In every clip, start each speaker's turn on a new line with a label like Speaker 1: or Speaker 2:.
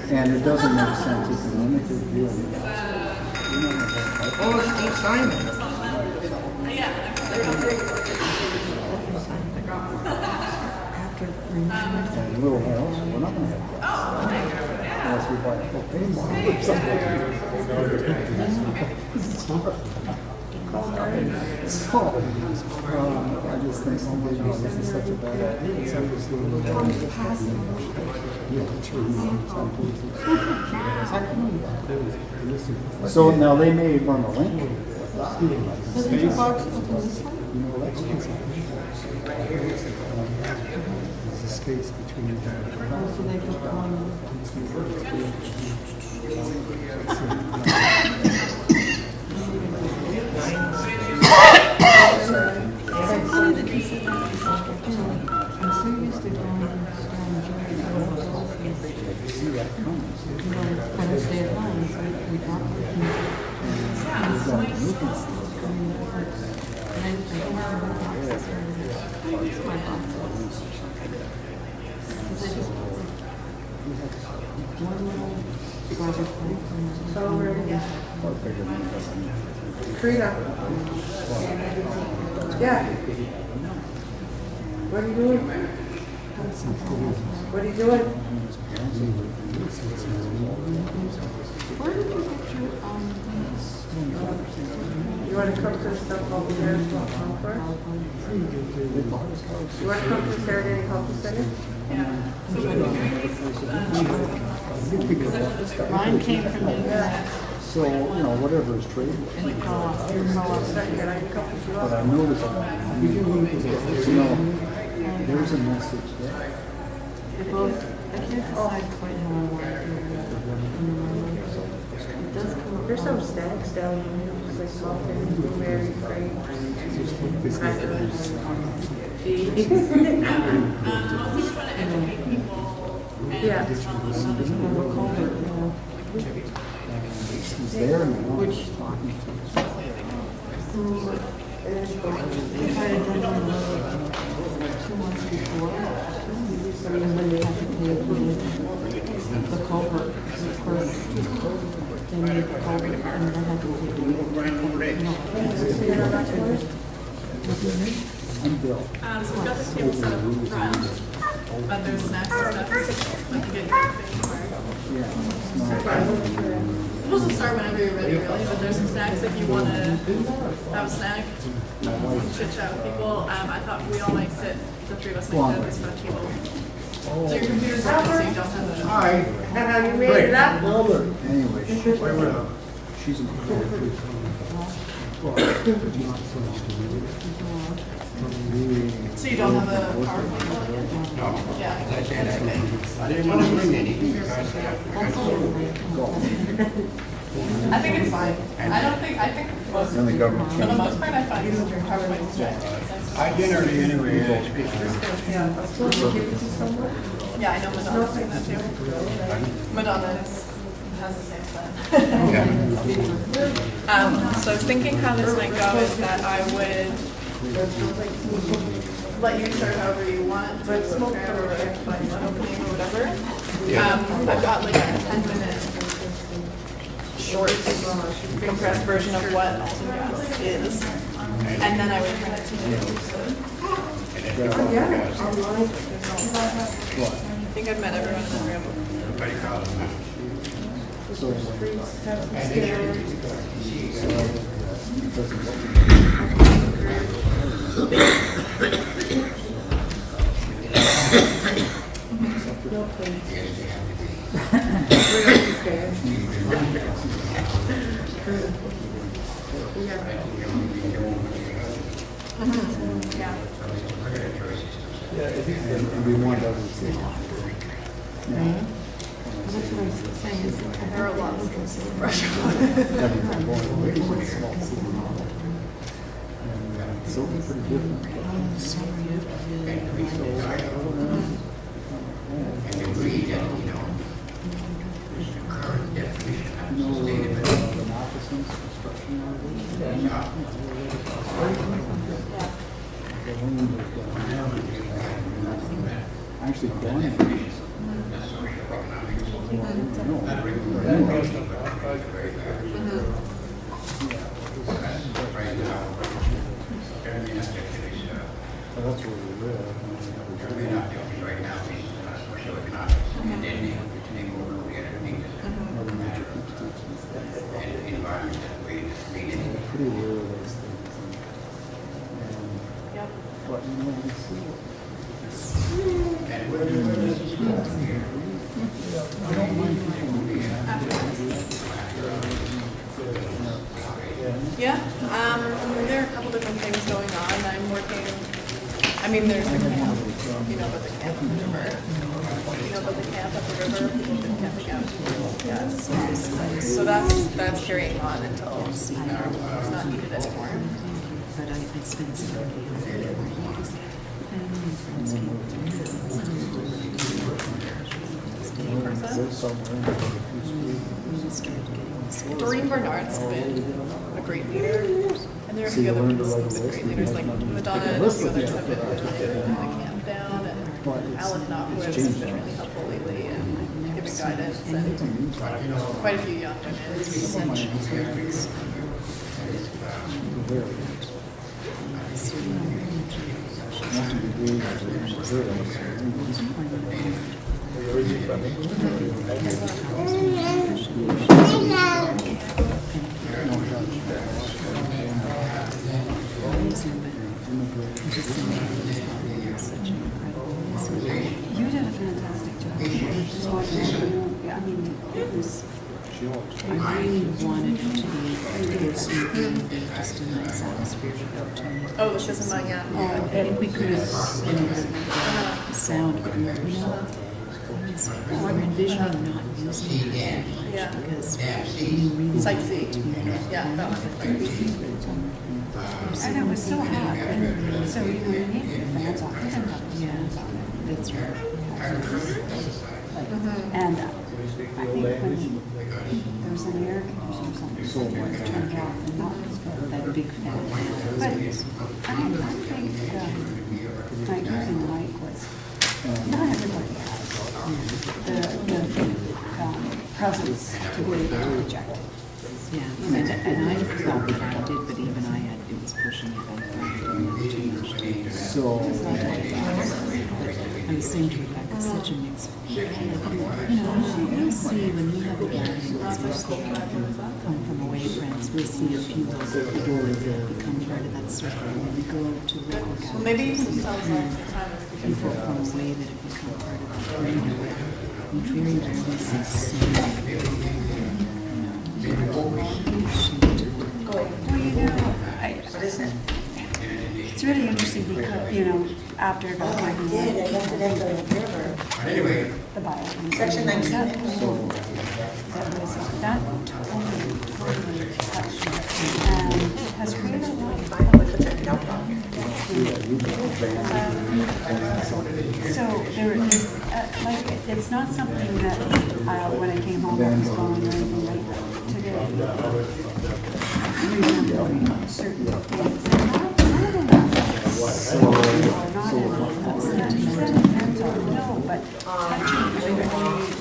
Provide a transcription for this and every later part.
Speaker 1: And it doesn't make sense. It's a limited view.
Speaker 2: Oh, Steve Simon.
Speaker 1: And little house, we're not going to have grass. Unless we buy a propane model or something. So, I just think somebody knows this is such a bad idea. It's obviously so now they may run a link. There's a space between the
Speaker 3: Karina. Yeah. What are you doing? What are you doing?
Speaker 4: Where did you get your
Speaker 3: You want to come to the Stop Alton Gas conference? You want to come to the Saturday Health Center?
Speaker 4: Yeah. Mine came from the
Speaker 1: so, you know, whatever is trade. But I noticed that, you know, there's a message there.
Speaker 4: I can't decide quite how I want to do it.
Speaker 3: There's some snacks down here, just like salted, blueberry, grape, crackers, cheese. Yeah.
Speaker 1: He's there now. Which talking to
Speaker 4: if I had done it 2 months before, and then they have to pay the culvert, of course, they made the culvert, and then had to pay
Speaker 1: I'm Bill.
Speaker 5: So we've got this table set up front, but there's snacks and stuff. Like you get your thing or...
Speaker 1: Yeah.
Speaker 5: We'll just start whenever you're ready, really. But there's some snacks if you want to have a snack. Chit chat with people. I thought we all might sit, the three of us might sit at this front table. So your computer's working, so you don't have the...
Speaker 2: Hi.
Speaker 3: Have you made it up?
Speaker 1: Anyway, she's in the
Speaker 5: So you don't have a PowerPoint on yet? No. Yeah.
Speaker 2: I didn't want to bring any.
Speaker 5: I think it's fine. I think for the most part, I find PowerPoint is right.
Speaker 2: I generally anyway.
Speaker 5: Yeah, I know Madonna's doing that too. Madonna has the same plan. So I was thinking how this might go is that I would let you start however you want, but smoke or like an opening or whatever. I've got like a 10-minute short compressed version of what Alton Gas is, and then I would turn it to you. I think I've met everyone in the room.
Speaker 1: And we want others to see.
Speaker 4: That's what I'm saying.
Speaker 5: There are a lot of pressure.
Speaker 1: So it's pretty different. Actually, So that's where we live. Pretty rare those things.
Speaker 5: Yep.
Speaker 1: But you know, we see it. I don't mind people moving.
Speaker 5: Yeah, there are a couple different things going on. I'm working, I mean, there's the camp, you know, about the camp at the river. You know about the camp at the river, people have been camping out. Yes. So that's carrying on until it's not needed anymore.
Speaker 6: But I spent some family and friends came
Speaker 1: There's somewhere.
Speaker 5: Robin Bernard's been a great leader, and there are a
Speaker 1: So
Speaker 5: few
Speaker 1: you
Speaker 5: other
Speaker 1: learned to
Speaker 5: people
Speaker 1: write a
Speaker 5: who've been
Speaker 1: list
Speaker 5: great
Speaker 1: and
Speaker 5: leaders,
Speaker 1: you
Speaker 5: like
Speaker 1: have to
Speaker 5: Madonna
Speaker 1: make a
Speaker 5: and a
Speaker 1: list
Speaker 5: few
Speaker 1: of
Speaker 5: others
Speaker 1: the
Speaker 5: have been
Speaker 1: activities.
Speaker 5: putting the camp down,
Speaker 1: But
Speaker 5: and
Speaker 1: it's-
Speaker 5: Alan Knopfler has
Speaker 1: changed.
Speaker 5: been really helpful lately and giving guidance, and quite a few young women.
Speaker 1: Very. Not to be doing that, it's very
Speaker 6: You did a fantastic job. Just watching, I mean, it was, I really wanted it to be just a nice atmosphere to go to.
Speaker 5: Oh, this isn't mine, yeah.
Speaker 6: I think we could have the sound, but you know, I'm envisioning not using it
Speaker 5: Yeah.
Speaker 6: because you really
Speaker 5: Sightsee. Yeah, that one.
Speaker 6: and it was so hot, and so you know, you need your fans on. You didn't have your fans on. That's right. And I think when there's an air conditioner or something, so it turned off and not that big fan. But I think my using light was, not everybody has the presence to be able to reject it. Yeah, and I felt that I did, but even I had, it was pushing it back too much.
Speaker 1: So,
Speaker 6: I was saying to Rebecca, such a mix of people. You know, we'll see when we have a gathering, especially come from away friends, we'll see a few of those become part of that circle. When we go to local
Speaker 5: Well,
Speaker 6: gatherings,
Speaker 5: maybe you can tell us all the time.
Speaker 6: people from away that have become part of that radio, we very rarely see singing.
Speaker 7: Well, you know, it's really interesting because, you know, after the
Speaker 8: I left it at the river.
Speaker 7: the bio.
Speaker 8: Section 19.
Speaker 7: That totally touched me and has created a lot of so like, it's not something that when I came home I was going or anything like that today. Remembering certain things. No, but touching everybody to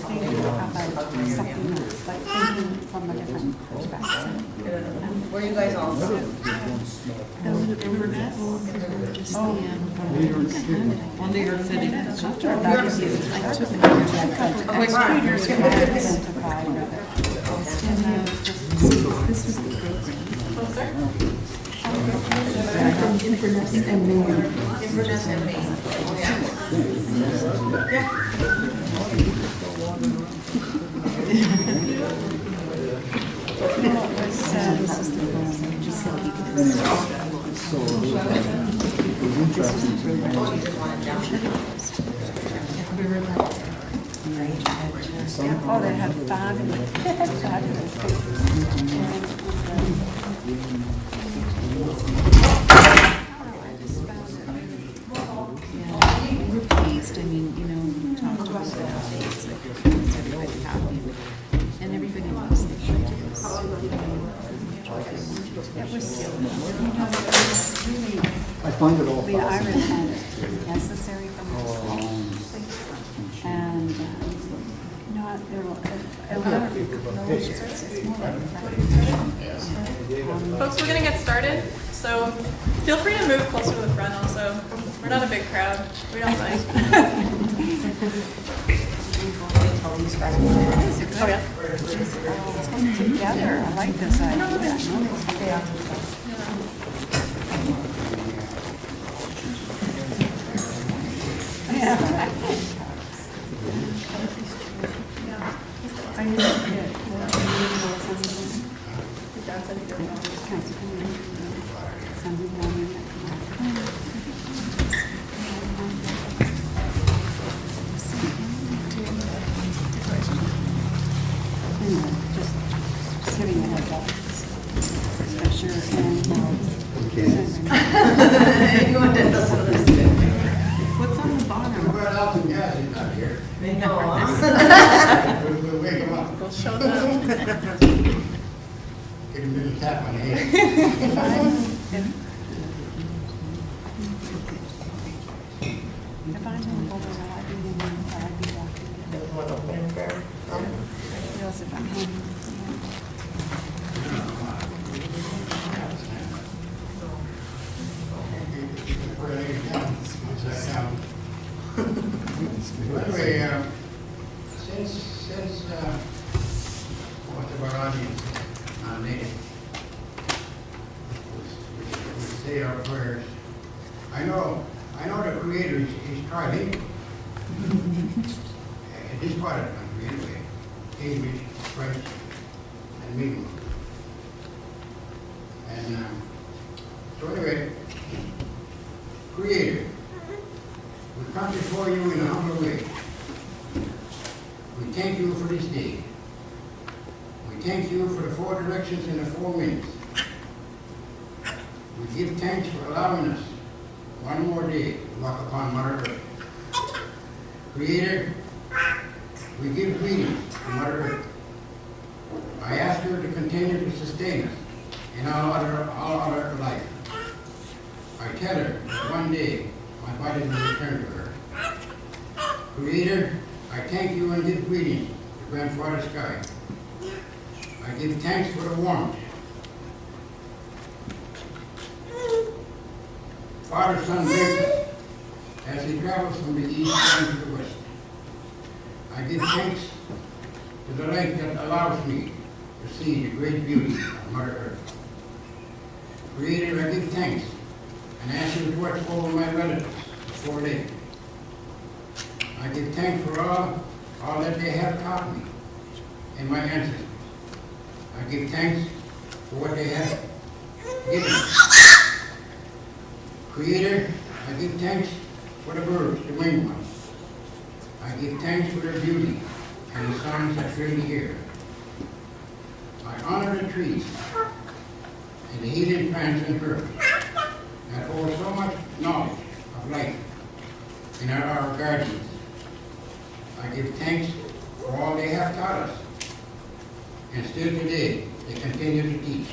Speaker 7: think about something else, like thinking from a different perspective.
Speaker 8: Were you guys all?
Speaker 6: On New York City.
Speaker 7: I took it
Speaker 6: This was the program. Inverness and Maine.
Speaker 8: Inverness and Maine.
Speaker 6: This is the program. Just so he can
Speaker 1: so it was interesting to me.
Speaker 7: Oh, they had fabulous,
Speaker 6: we were pleased. I mean, you know, we talked about it. It's like everybody happy. And everybody loves the show.
Speaker 7: It was, you know, it was really,
Speaker 1: I find it all
Speaker 7: the Irish
Speaker 1: fascinating.
Speaker 7: had necessary for me. And
Speaker 5: Folks, we're going to get started, so feel free to move closer to the front also. We're not a big crowd. We don't mind. Oh, yeah.
Speaker 7: Together, I like this idea. Just giving a heads up. Sure.
Speaker 8: Anyone that doesn't understand.
Speaker 4: What's on the bottom?
Speaker 2: Stop Alton Gas is not here.
Speaker 8: They know.
Speaker 2: We'll wake him up.
Speaker 5: We'll show them.
Speaker 2: Get him a little tap on the head.
Speaker 7: If I'm in over, will I be walking? Yes, if I'm home.
Speaker 2: Anyway, since most of our audience are native, we say our prayers. I know the Creator is trying. In this part of the country, anyway, English, French, and Mi'kmaq. And so anyway, Creator, we come before you in a humble way. We thank you for this day. We thank you for the four directions and the 4 winds. We give thanks for allowing us one more day to walk upon Mother Earth. Creator, we give greetings to Mother Earth. I ask her to continue to sustain us in all other life. I tell her that one day my body will return to her. Creator, I thank you and give greetings to Grandfather Sky. I give thanks for the warmth. Father, Son, Mary, as he travels from the east and to the west. I give thanks to the light that allows me to see the great beauty of Mother Earth. Creator, I give thanks and ask you to watch over my relatives before they. I give thanks for all that they have taught me and my ancestors. I give thanks for what they have given me. Creator, I give thanks for the birds, the winged ones. I give thanks for their beauty and the songs that fill the air. I honor the trees and the healing plants and herbs that hold so much knowledge of life in our gardens. I give thanks for all they have taught us, and still today they continue to teach.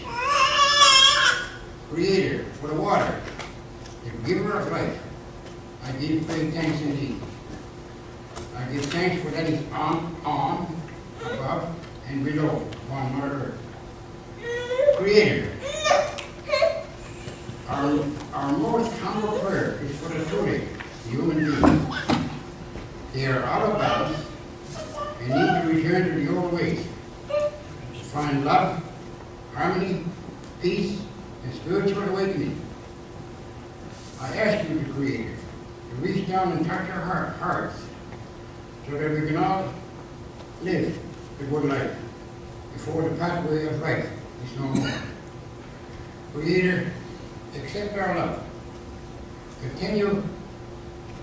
Speaker 2: Creator, for the water, the giver of life, I give great thanks indeed. I give thanks for that is on, above, and below upon Mother Earth. Creator, our most humble prayer is for the truly human beings. They are out of balance and need to return to the old ways to find love, harmony, peace, and spiritual awakening. I ask you, the Creator, to reach down and touch our hearts so that we can all live the good life before the pathway of life is no more. Creator, accept our love. Continue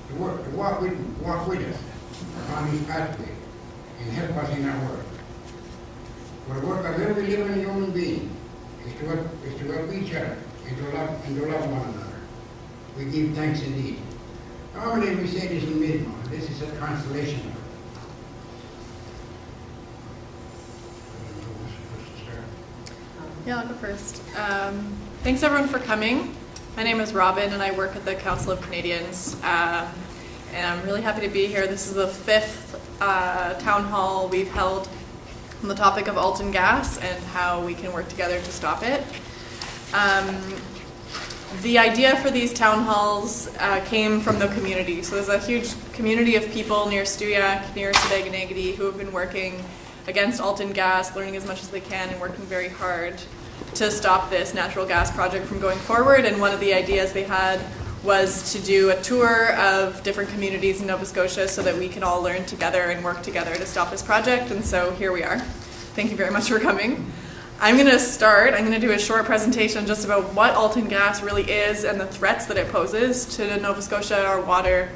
Speaker 2: to walk with us upon this pathway and help us in our work. For the work of every living human being is to help each other and to love one another. We give thanks indeed. Normally we say this in Mi'kmaq. This is a translation of it.
Speaker 5: Yeah, I'll go first. Thanks everyone for coming. My name is Robin and I work at the Council of Canadians. And I'm really happy to be here. This is the 5th town hall we've held on the topic of Alton Gas and how we can work together to stop it. The idea for these town halls came from the community. So there's a huge community of people near Stuyak, near Antigonish, who have been working against Alton Gas, learning as much as they can and working very hard to stop this natural gas project from going forward. And one of the ideas they had was to do a tour of different communities in Nova Scotia so that we can all learn together and work together to stop this project. And so here we are. Thank you very much for coming. I'm going to do a short presentation just about what Alton Gas really is and the threats that it poses to Nova Scotia, our water,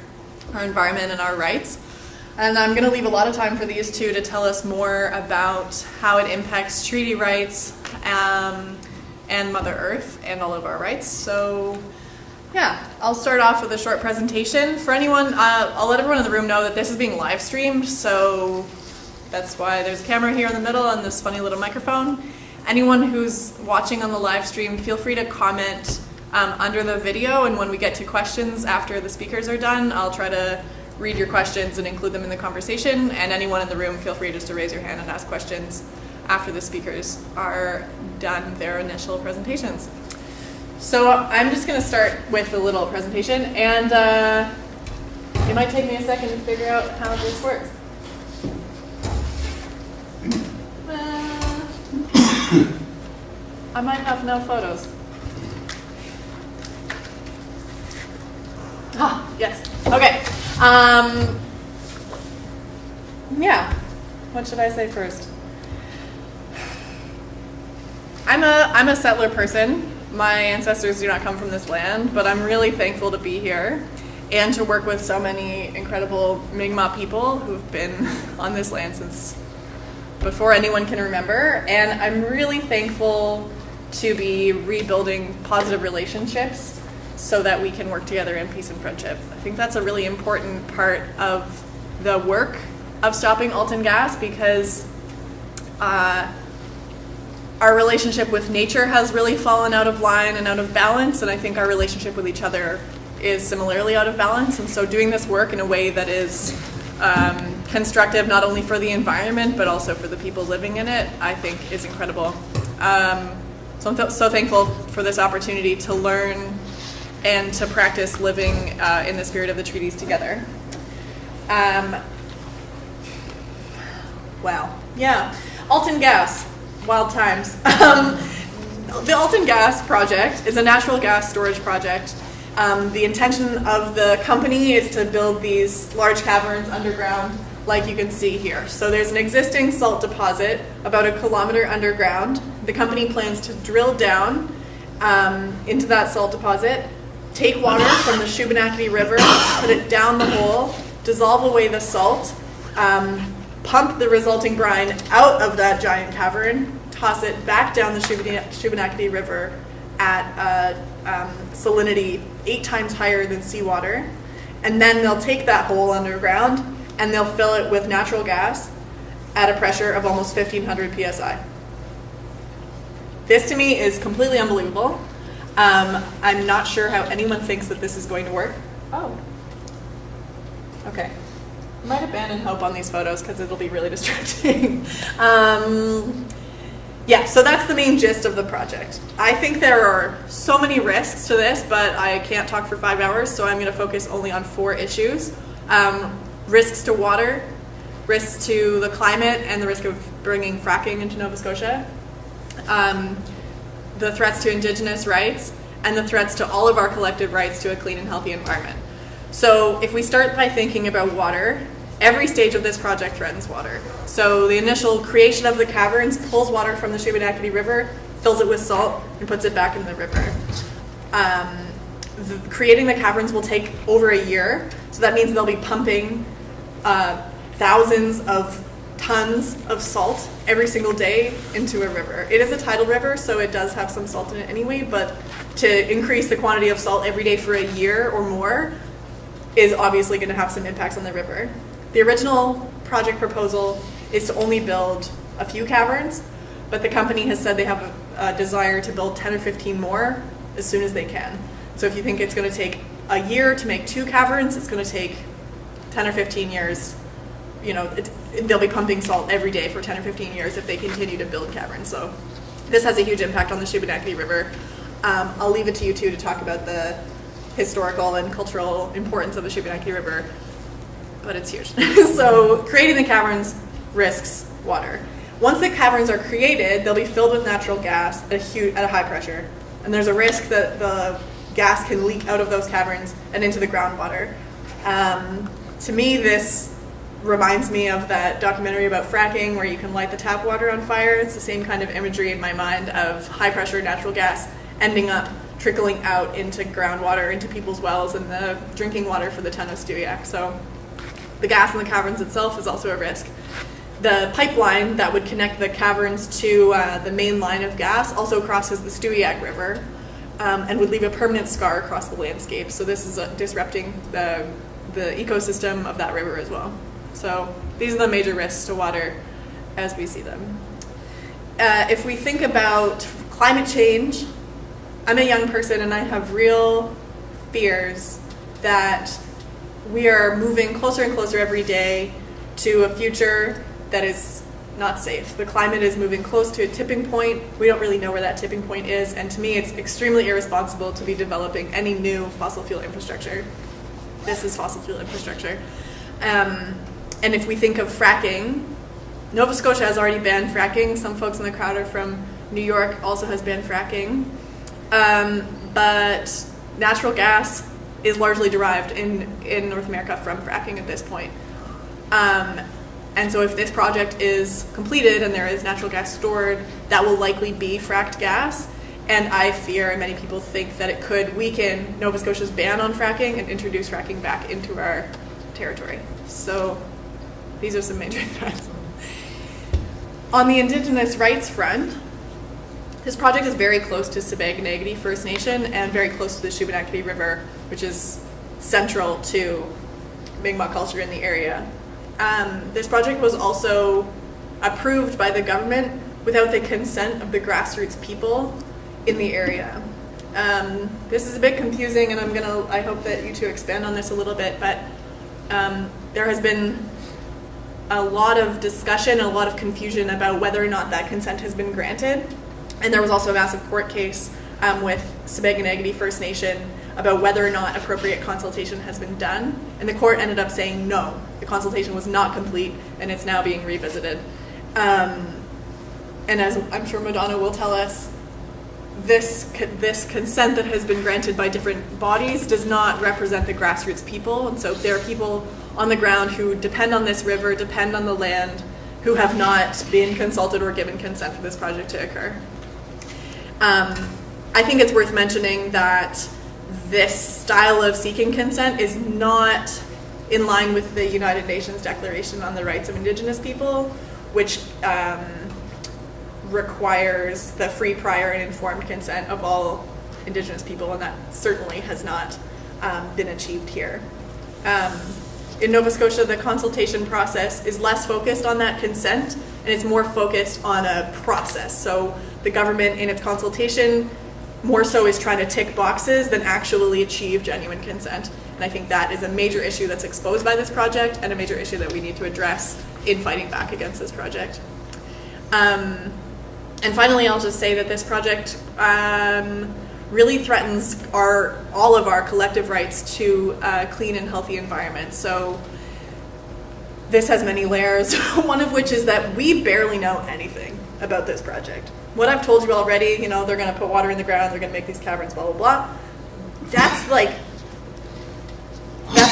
Speaker 5: our environment, and our rights. And I'm going to leave a lot of time for these two to tell us more about how it impacts treaty rights and Mother Earth and all of our rights. So yeah, I'll start off with a short presentation. For anyone, I'll let everyone in the room know that this is being live streamed, so that's why there's a camera here in the middle and this funny little microphone. Anyone who's watching on the live stream, feel free to comment under the video, and when we get to questions after the speakers are done, I'll try to read your questions and include them in the conversation. And anyone in the room, feel free just to raise your hand and ask questions after the speakers are done their initial presentations. So I'm just going to start with a little presentation, and it might take me a second to figure out how this works. I might have no photos. Ah, yes. Okay. Yeah. What should I say first? I'm a settler person. My ancestors do not come from this land, but I'm really thankful to be here and to work with so many incredible Mi'kmaq people who've been on this land since before anyone can remember. And I'm really thankful to be rebuilding positive relationships so that we can work together in peace and friendship. I think that's a really important part of the work of stopping Alton Gas, because our relationship with nature has really fallen out of line and out of balance, and I think our relationship with each other is similarly out of balance. And so doing this work in a way that is constructive not only for the environment but also for the people living in it, I think is incredible. So I'm so thankful for this opportunity to learn and to practice living in the spirit of the treaties together. Wow. Yeah. Alton Gas. Wild times. The Alton Gas project is a natural gas storage project. The intention of the company is to build these large caverns underground, like you can see here. So there's an existing salt deposit about 1 kilometer underground. The company plans to drill down into that salt deposit, take water from the Shubenacadie River, put it down the hole, dissolve away the salt, pump the resulting brine out of that giant cavern, toss it back down the Shubenacadie River at salinity 8 times higher than seawater, and then they'll take that hole underground and they'll fill it with natural gas at a pressure of almost 1,500 psi. This to me is completely unbelievable. I'm not sure how anyone thinks that this is going to work. Oh, okay. I might abandon hope on these photos because it'll be really distracting. Yeah, so that's the main gist of the project. I think there are so many risks to this, but I can't talk for 5 hours, so I'm going to focus only on 4 issues. Risks to water, risks to the climate, and the risk of bringing fracking into Nova Scotia. The threats to Indigenous rights, and the threats to all of our collective rights to a clean and healthy environment. So if we start by thinking about water, every stage of this project threatens water. So the initial creation of the caverns pulls water from the Shubenacadie River, fills it with salt, and puts it back in the river. Creating the caverns will take over a year, so that means they'll be pumping thousands of tons of salt every single day into a river. It is a tidal river, so it does have some salt in it anyway, but to increase the quantity of salt every day for a year or more is obviously going to have some impacts on the river. The original project proposal is to only build a few caverns, but the company has said they have a desire to build 10 or 15 more as soon as they can. So if you think it's going to take a year to make 2 caverns, it's going to take 10 or 15 years they'll be pumping salt every day for 10 or 15 years if they continue to build caverns. So this has a huge impact on the Shubenacadie River. I'll leave it to you two to talk about the historical and cultural importance of the Shubenacadie River, but it's huge. So creating the caverns risks water. Once the caverns are created, they'll be filled with natural gas at a high pressure, and there's a risk that the gas can leak out of those caverns and into the groundwater. To me, this reminds me of that documentary about fracking where you can light the tap water on fire. It's the same kind of imagery in my mind of high pressure natural gas ending up trickling out into groundwater, into people's wells, and the drinking water for the town of Stewiacke. So the gas in the caverns itself is also a risk. The pipeline that would connect the caverns to the main line of gas also crosses the Stewiacke River and would leave a permanent scar across the landscape. So this is disrupting the ecosystem of that river as well. So these are the major risks to water as we see them. If we think about climate change, I'm a young person and I have real fears that we are moving closer and closer every day to a future that is not safe. The climate is moving close to a tipping point. We don't really know where that tipping point is, and to me it's extremely irresponsible to be developing any new fossil fuel infrastructure. This is fossil fuel infrastructure. And if we think of fracking, Nova Scotia has already banned fracking. Some folks in the crowd are from New York, also has banned fracking. But natural gas is largely derived in North America from fracking at this point. And so if this project is completed and there is natural gas stored, that will likely be fracked gas. And I fear, and many people think, that it could weaken Nova Scotia's ban on fracking and introduce fracking back into our territory. So these are some major threats. On the Indigenous rights front, this project is very close to Shubenacadie First Nation and very close to the Shubenacadie River, which is central to Mi'kmaq culture in the area. This project was also approved by the government without the consent of the grassroots people in the area. This is a bit confusing, and I hope that you two expand on this a little bit, but there has been a lot of discussion, a lot of confusion about whether or not that consent has been granted. And there was also a massive court case with Shubenacadie First Nation about whether or not appropriate consultation has been done. And the court ended up saying no, the consultation was not complete, and it's now being revisited. And as I'm sure Madonna will tell us, this consent that has been granted by different bodies does not represent the grassroots people. And so there are people on the ground who depend on this river, depend on the land, who have not been consulted or given consent for this project to occur. I think it's worth mentioning that this style of seeking consent is not in line with the United Nations Declaration on the Rights of Indigenous People, which requires the free, prior, and informed consent of all Indigenous people, and that certainly has not been achieved here. In Nova Scotia, the consultation process is less focused on that consent, and it's more focused on a process. So the government in its consultation more so is trying to tick boxes than actually achieve genuine consent. And I think that is a major issue that's exposed by this project and a major issue that we need to address in fighting back against this project. And finally, I'll just say that this project really threatens all of our collective rights to a clean and healthy environment. So this has many layers, one of which is that we barely know anything about this project. What I've told you already, they're going to put water in the ground, they're going to make these caverns, blah, blah, blah. That's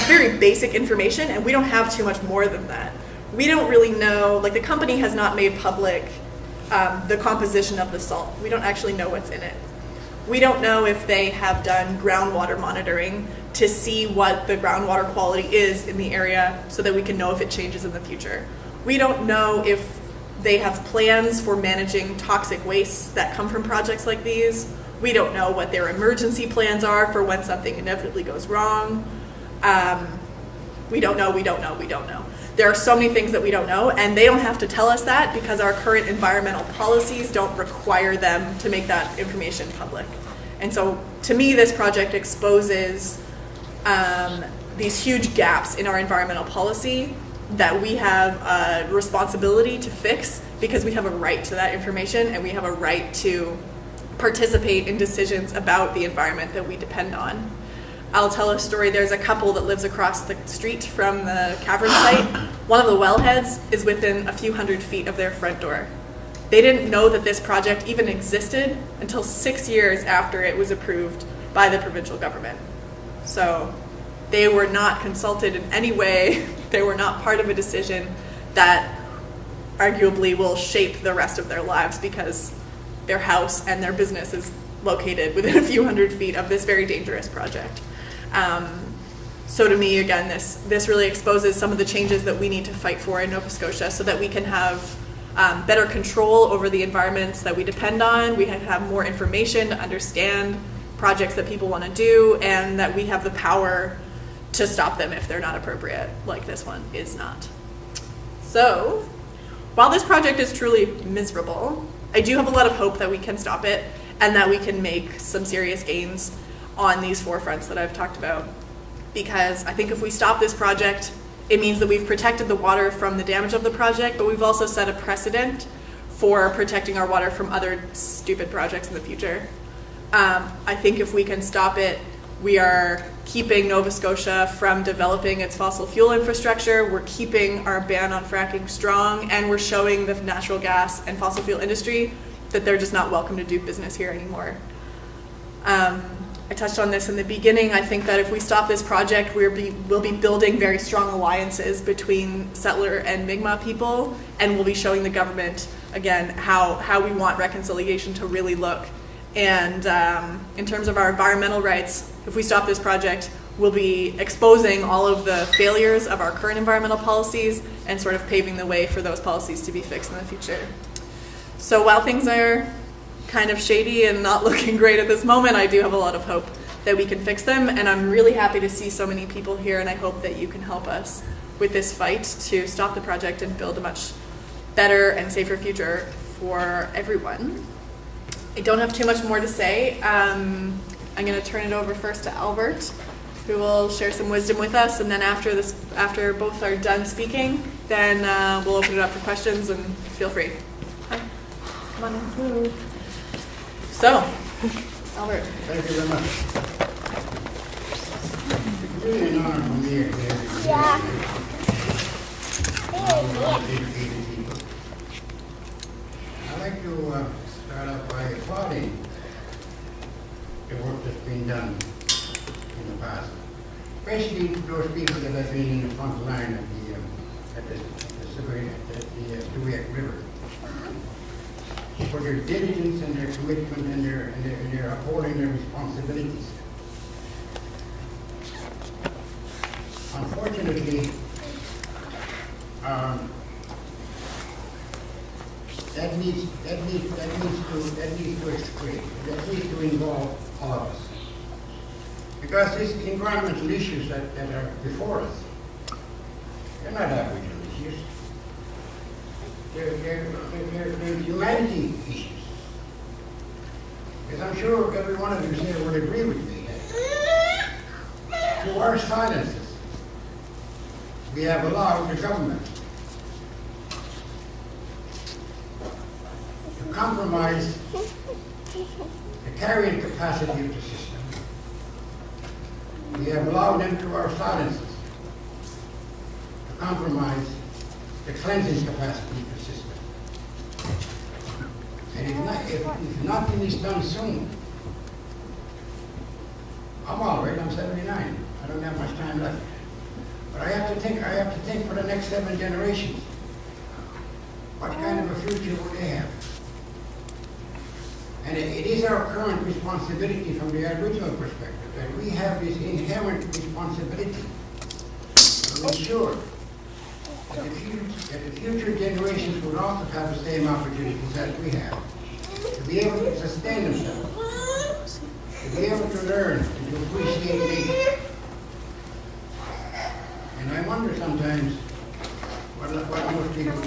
Speaker 5: very basic information, and we don't have too much more than that. We don't really know, the company has not made public the composition of the salt. We don't actually know what's in it. We don't know if they have done groundwater monitoring to see what the groundwater quality is in the area so that we can know if it changes in the future. We don't know if they have plans for managing toxic wastes that come from projects like these. We don't know what their emergency plans are for when something inevitably goes wrong. We don't know. There are so many things that we don't know, and they don't have to tell us that because our current environmental policies don't require them to make that information public. And so, to me, this project exposes these huge gaps in our environmental policy that we have a responsibility to fix because we have a right to that information and we have a right to participate in decisions about the environment that we depend on. I'll tell a story. There's a couple that lives across the street from the cavern site. One of the wellheads is within a few hundred feet of their front door. They didn't know that this project even existed until 6 years after it was approved by the provincial government. So they were not consulted in any way. They were not part of a decision that arguably will shape the rest of their lives because their house and their business is located within a few hundred feet of this very dangerous project. So to me, again, this really exposes some of the changes that we need to fight for in Nova Scotia so that we can have better control over the environments that we depend on, we have more information to understand projects that people want to do, and that we have the power to stop them if they're not appropriate, like this one is not. So, while this project is truly miserable, I do have a lot of hope that we can stop it and that we can make some serious gains on these four fronts that I've talked about. Because I think if we stop this project, it means that we've protected the water from the damage of the project, but we've also set a precedent for protecting our water from other stupid projects in the future. I think if we can stop it, we are keeping Nova Scotia from developing its fossil fuel infrastructure, we're keeping our ban on fracking strong, and we're showing the natural gas and fossil fuel industry that they're just not welcome to do business here anymore. I touched on this in the beginning. I think that if we stop this project, we'll be building very strong alliances between settler and Mi'kmaq people, and we'll be showing the government, again, how we want reconciliation to really look. And in terms of our environmental rights, if we stop this project, we'll be exposing all of the failures of our current environmental policies and sort of paving the way for those policies to be fixed in the future. So while things are kind of shady and not looking great at this moment, I do have a lot of hope that we can fix them, and I'm really happy to see so many people here, and I hope that you can help us with this fight to stop the project and build a much better and safer future for everyone. I don't have too much more to say. I'm going to turn it over first to Albert, who will share some wisdom with us, and then after both are done speaking, then we'll open it up for questions, and feel free. Hi. Come on in. So, Albert.
Speaker 2: Thank you very much. It's really an honor for me to be here.
Speaker 9: Yeah.
Speaker 2: I'd like to start off by applauding the work that's been done in the past, especially those people that have been in the front line at the Stewiacke River, for their diligence and their commitment and their upholding their responsibilities. Unfortunately, that needs to involve all of us, because these environmental issues that are before us, they're not Aboriginal issues. They're humanity issues. Because I'm sure every one of you here would agree with me that through our silences, we have allowed the government to compromise the carrying capacity of the system. We have allowed them through our silences to compromise the cleansing capacity of the system. And if nothing is done soon, I'm all right, I'm 79. I don't have much time left. But I have to think for the next 7 generations. What kind of a future will they have? And it is our current responsibility from the Aboriginal perspective that we have this inherent responsibility to ensure that the future generations will also have the same opportunities as we have, to be able to sustain themselves, to be able to learn and to appreciate nature. And I wonder sometimes what most people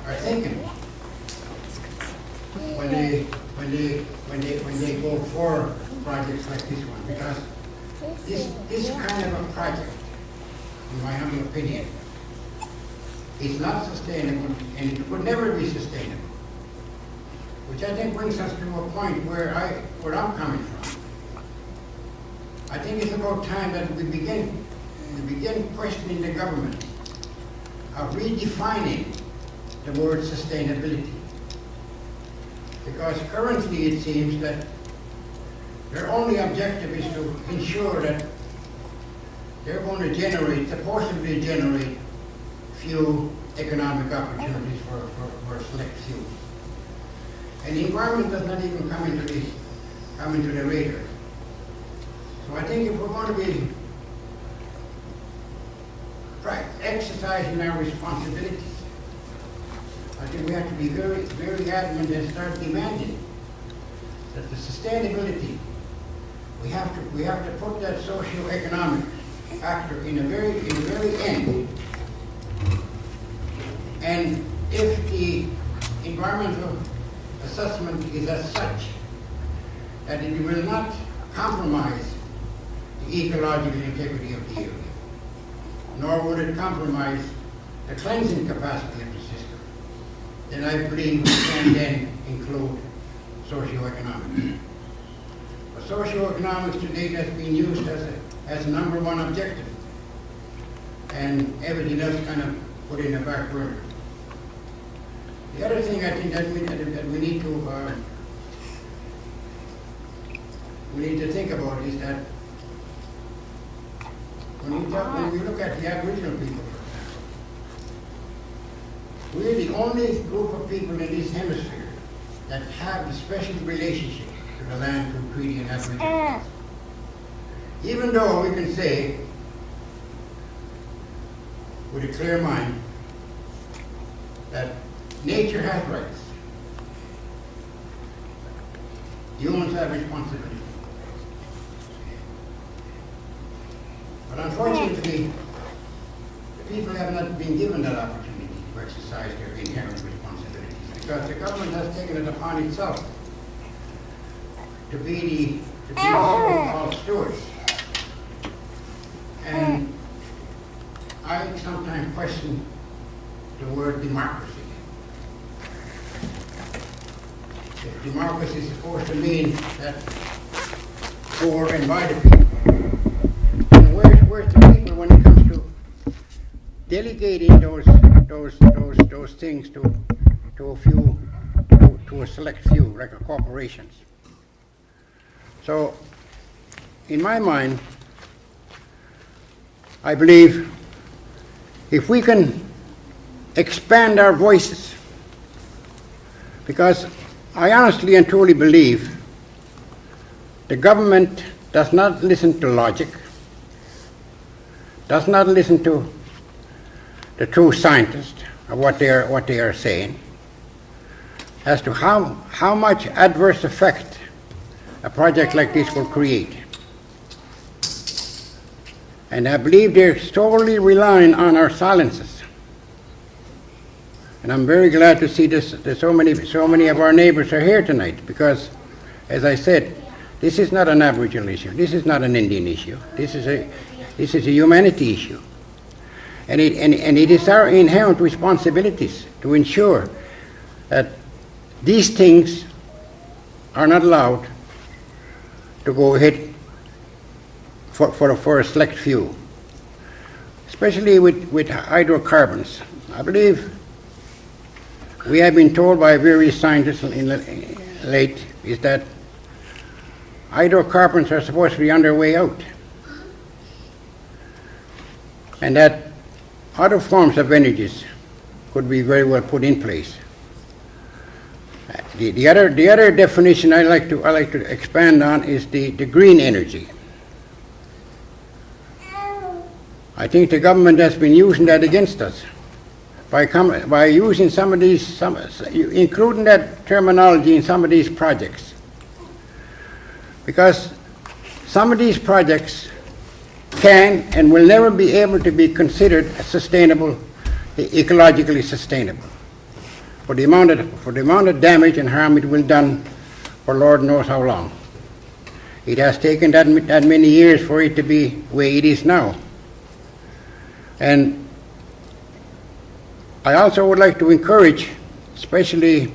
Speaker 2: are thinking when they go for projects like this one, because this kind of a project, in my humble opinion, it's not sustainable, and it would never be sustainable. Which I think brings us to a point where I'm coming from. I think it's about time that we begin questioning the government of redefining the word sustainability. Because currently it seems that their only objective is to ensure that they're going to generate, supposedly generate, few economic opportunities for a select few. And the environment does not even come into the radar. So I think if we're going to be exercising our responsibilities, I think we have to be very, very adamant and start demanding that the sustainability, we have to put that socio-economic factor in the very end. And if the environmental assessment is as such that it will not compromise the ecological integrity of the area, nor would it compromise the cleansing capacity of the system, then I believe we can then include socioeconomics. But socioeconomics today has been used as a number one objective, and everything else kind of put in the back burner. The other thing I think that we need to think about is that when we look at the Aboriginal people, for example, we're the only group of people in this hemisphere that have a special relationship to the land through treaty and Aboriginal. Even though we can say, with a clear mind, that nature has rights. Humans have responsibility. But unfortunately, the people have not been given that opportunity to exercise their inherent responsibilities, because the government has taken it upon itself to be the so-called stewards. And I sometimes question the word democracy. If democracy is supposed to mean that for and by the people, then where's the people when it comes to delegating those things to a few, to a select few, like corporations? So, in my mind, I believe if we can expand our voices, because I honestly and truly believe the government does not listen to logic, does not listen to the true scientists of what they are saying as to how much adverse effect a project like this will create. And I believe they're solely relying on our silences. And I'm very glad to see this, that so many of our neighbors are here tonight, because, as I said, this is not an Aboriginal issue. This is not an Indian issue. This is a humanity issue. And it is our inherent responsibilities to ensure that these things are not allowed to go ahead for a select few, especially with hydrocarbons. I believe we have been told by various scientists late is that hydrocarbons are supposed to be on their way out, and that other forms of energies could be very well put in place. The other definition I like to expand on is the green energy. I think the government has been using that against us by using some of these, including that terminology in some of these projects, because some of these projects can and will never be able to be considered sustainable, ecologically sustainable, for the amount of damage and harm it will done for Lord knows how long. It has taken that many years for it to be where it is now. And I also would like to encourage, especially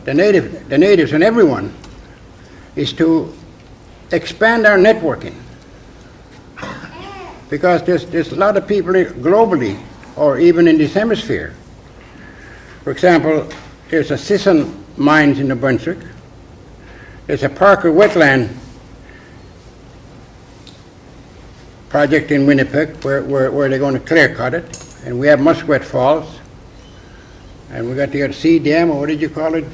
Speaker 2: the natives and everyone, is to expand our networking. Because there's a lot of people globally, or even in this hemisphere. For example, there's a Sisson mines in New Brunswick. There's a Parker wetland project in Winnipeg where they're going to clear cut it. And we have Muskrat Falls. And we got the other C dam, or what did you call it?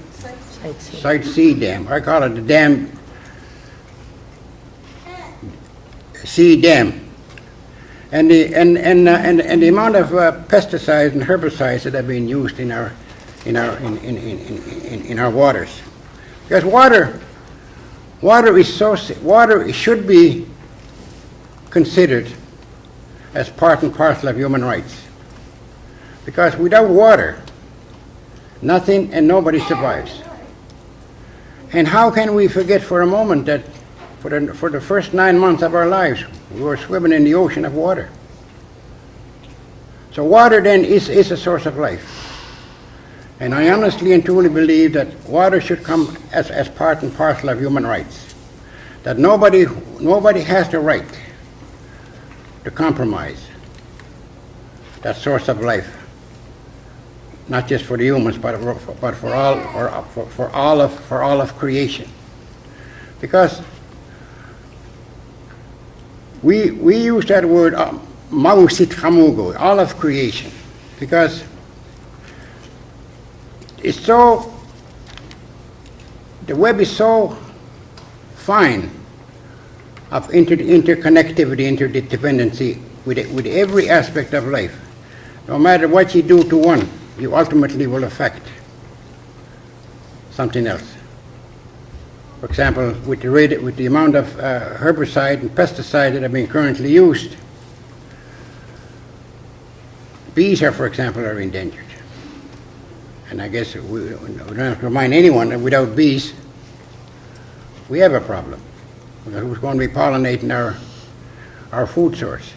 Speaker 2: Site C dam. I call it the dam C dam. And the amount of pesticides and herbicides that have been used in our waters, because water should be considered as part and parcel of human rights. Because without water, nothing and nobody survives. And how can we forget for a moment that for the first 9 months of our lives, we were swimming in the ocean of water. So water then is a source of life. And I honestly and truly believe that water should come as part and parcel of human rights. That nobody has the right to compromise that source of life. Not just for the humans, but for all of creation. Because we use that word mausit hamugo, all of creation, because it's so, the web is so fine of interconnectivity, interdependency with every aspect of life. No matter what you do to one, you ultimately will affect something else. For example, with the amount of herbicide and pesticide that are being currently used, bees are, for example, are endangered. And I guess we don't have to remind anyone that without bees, we have a problem. Because who's going to be pollinating our food source?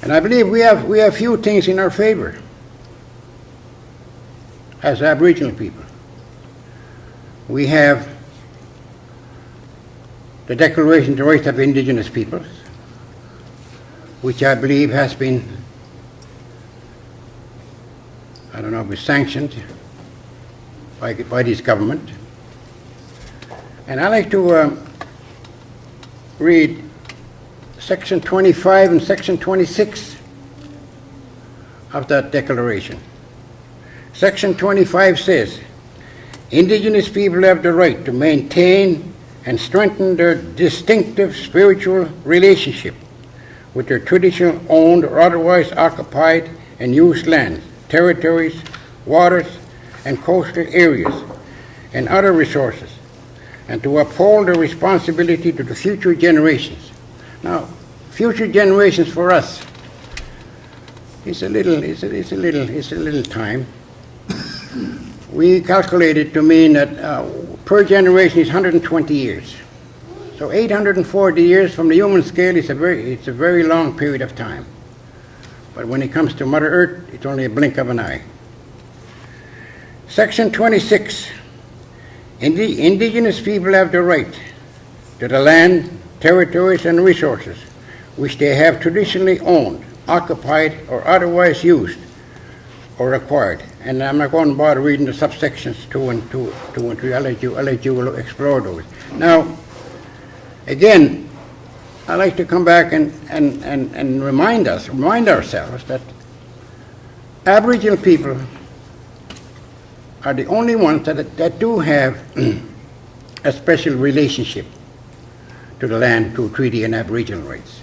Speaker 2: And I believe we have few things in our favor as Aboriginal people. We have the Declaration of the Rights of Indigenous Peoples, which I believe has been, I don't know if it's sanctioned by this government. And I like to read Section 25 and Section 26 of that declaration. Section 25 says, Indigenous people have the right to maintain and strengthen their distinctive spiritual relationship with their traditional owned or otherwise occupied and used lands, territories, waters, and coastal areas, and other resources, and to uphold their responsibility to the future generations. Now, future generations for us, it's a little time. We calculated to mean that per generation is 120 years. So 840 years from the human scale is it's a very long period of time. But when it comes to Mother Earth, it's only a blink of an eye. Section 26. Indigenous people have the right to the land, territories, and resources which they have traditionally owned, occupied, or otherwise used or acquired. And I'm not going to bother reading the subsections 2 and 3. I'll let you explore those. Now, again, I like to come back and remind ourselves that Aboriginal people are the only ones that do have a special relationship to the land through treaty and Aboriginal rights.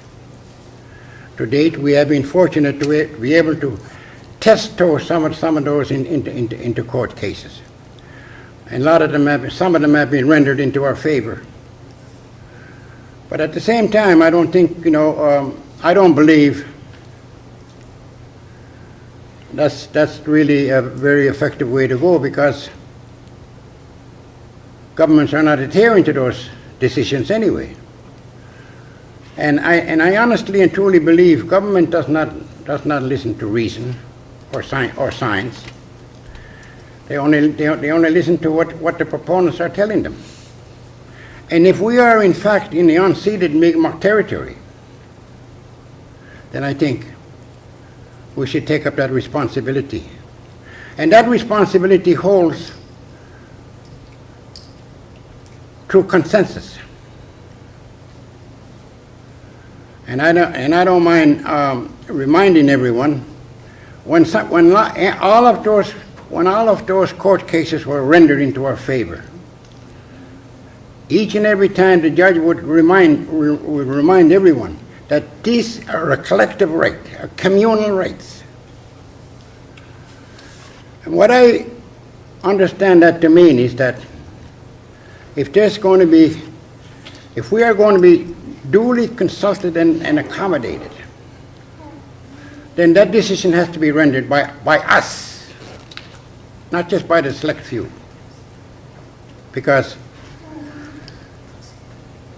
Speaker 2: To date, we have been fortunate to be able to test some of those into court cases. And some of them have been rendered into our favor. But at the same time, I don't think, I don't believe that's really a very effective way to go, because governments are not adhering to those decisions anyway. And I honestly and truly believe government does not does not listen to reason or science. They only listen to what the proponents are telling them. And if we are in fact in the unceded Mi'kmaq territory, then I think we should take up that responsibility. And that responsibility holds through consensus. And I don't mind reminding everyone, when all of those court cases were rendered into our favor, each and every time the judge would remind everyone that these are a collective right, a communal rights. And what I understand that to mean is that if we are going to be duly consulted and accommodated, then that decision has to be rendered by us, not just by the select few. Because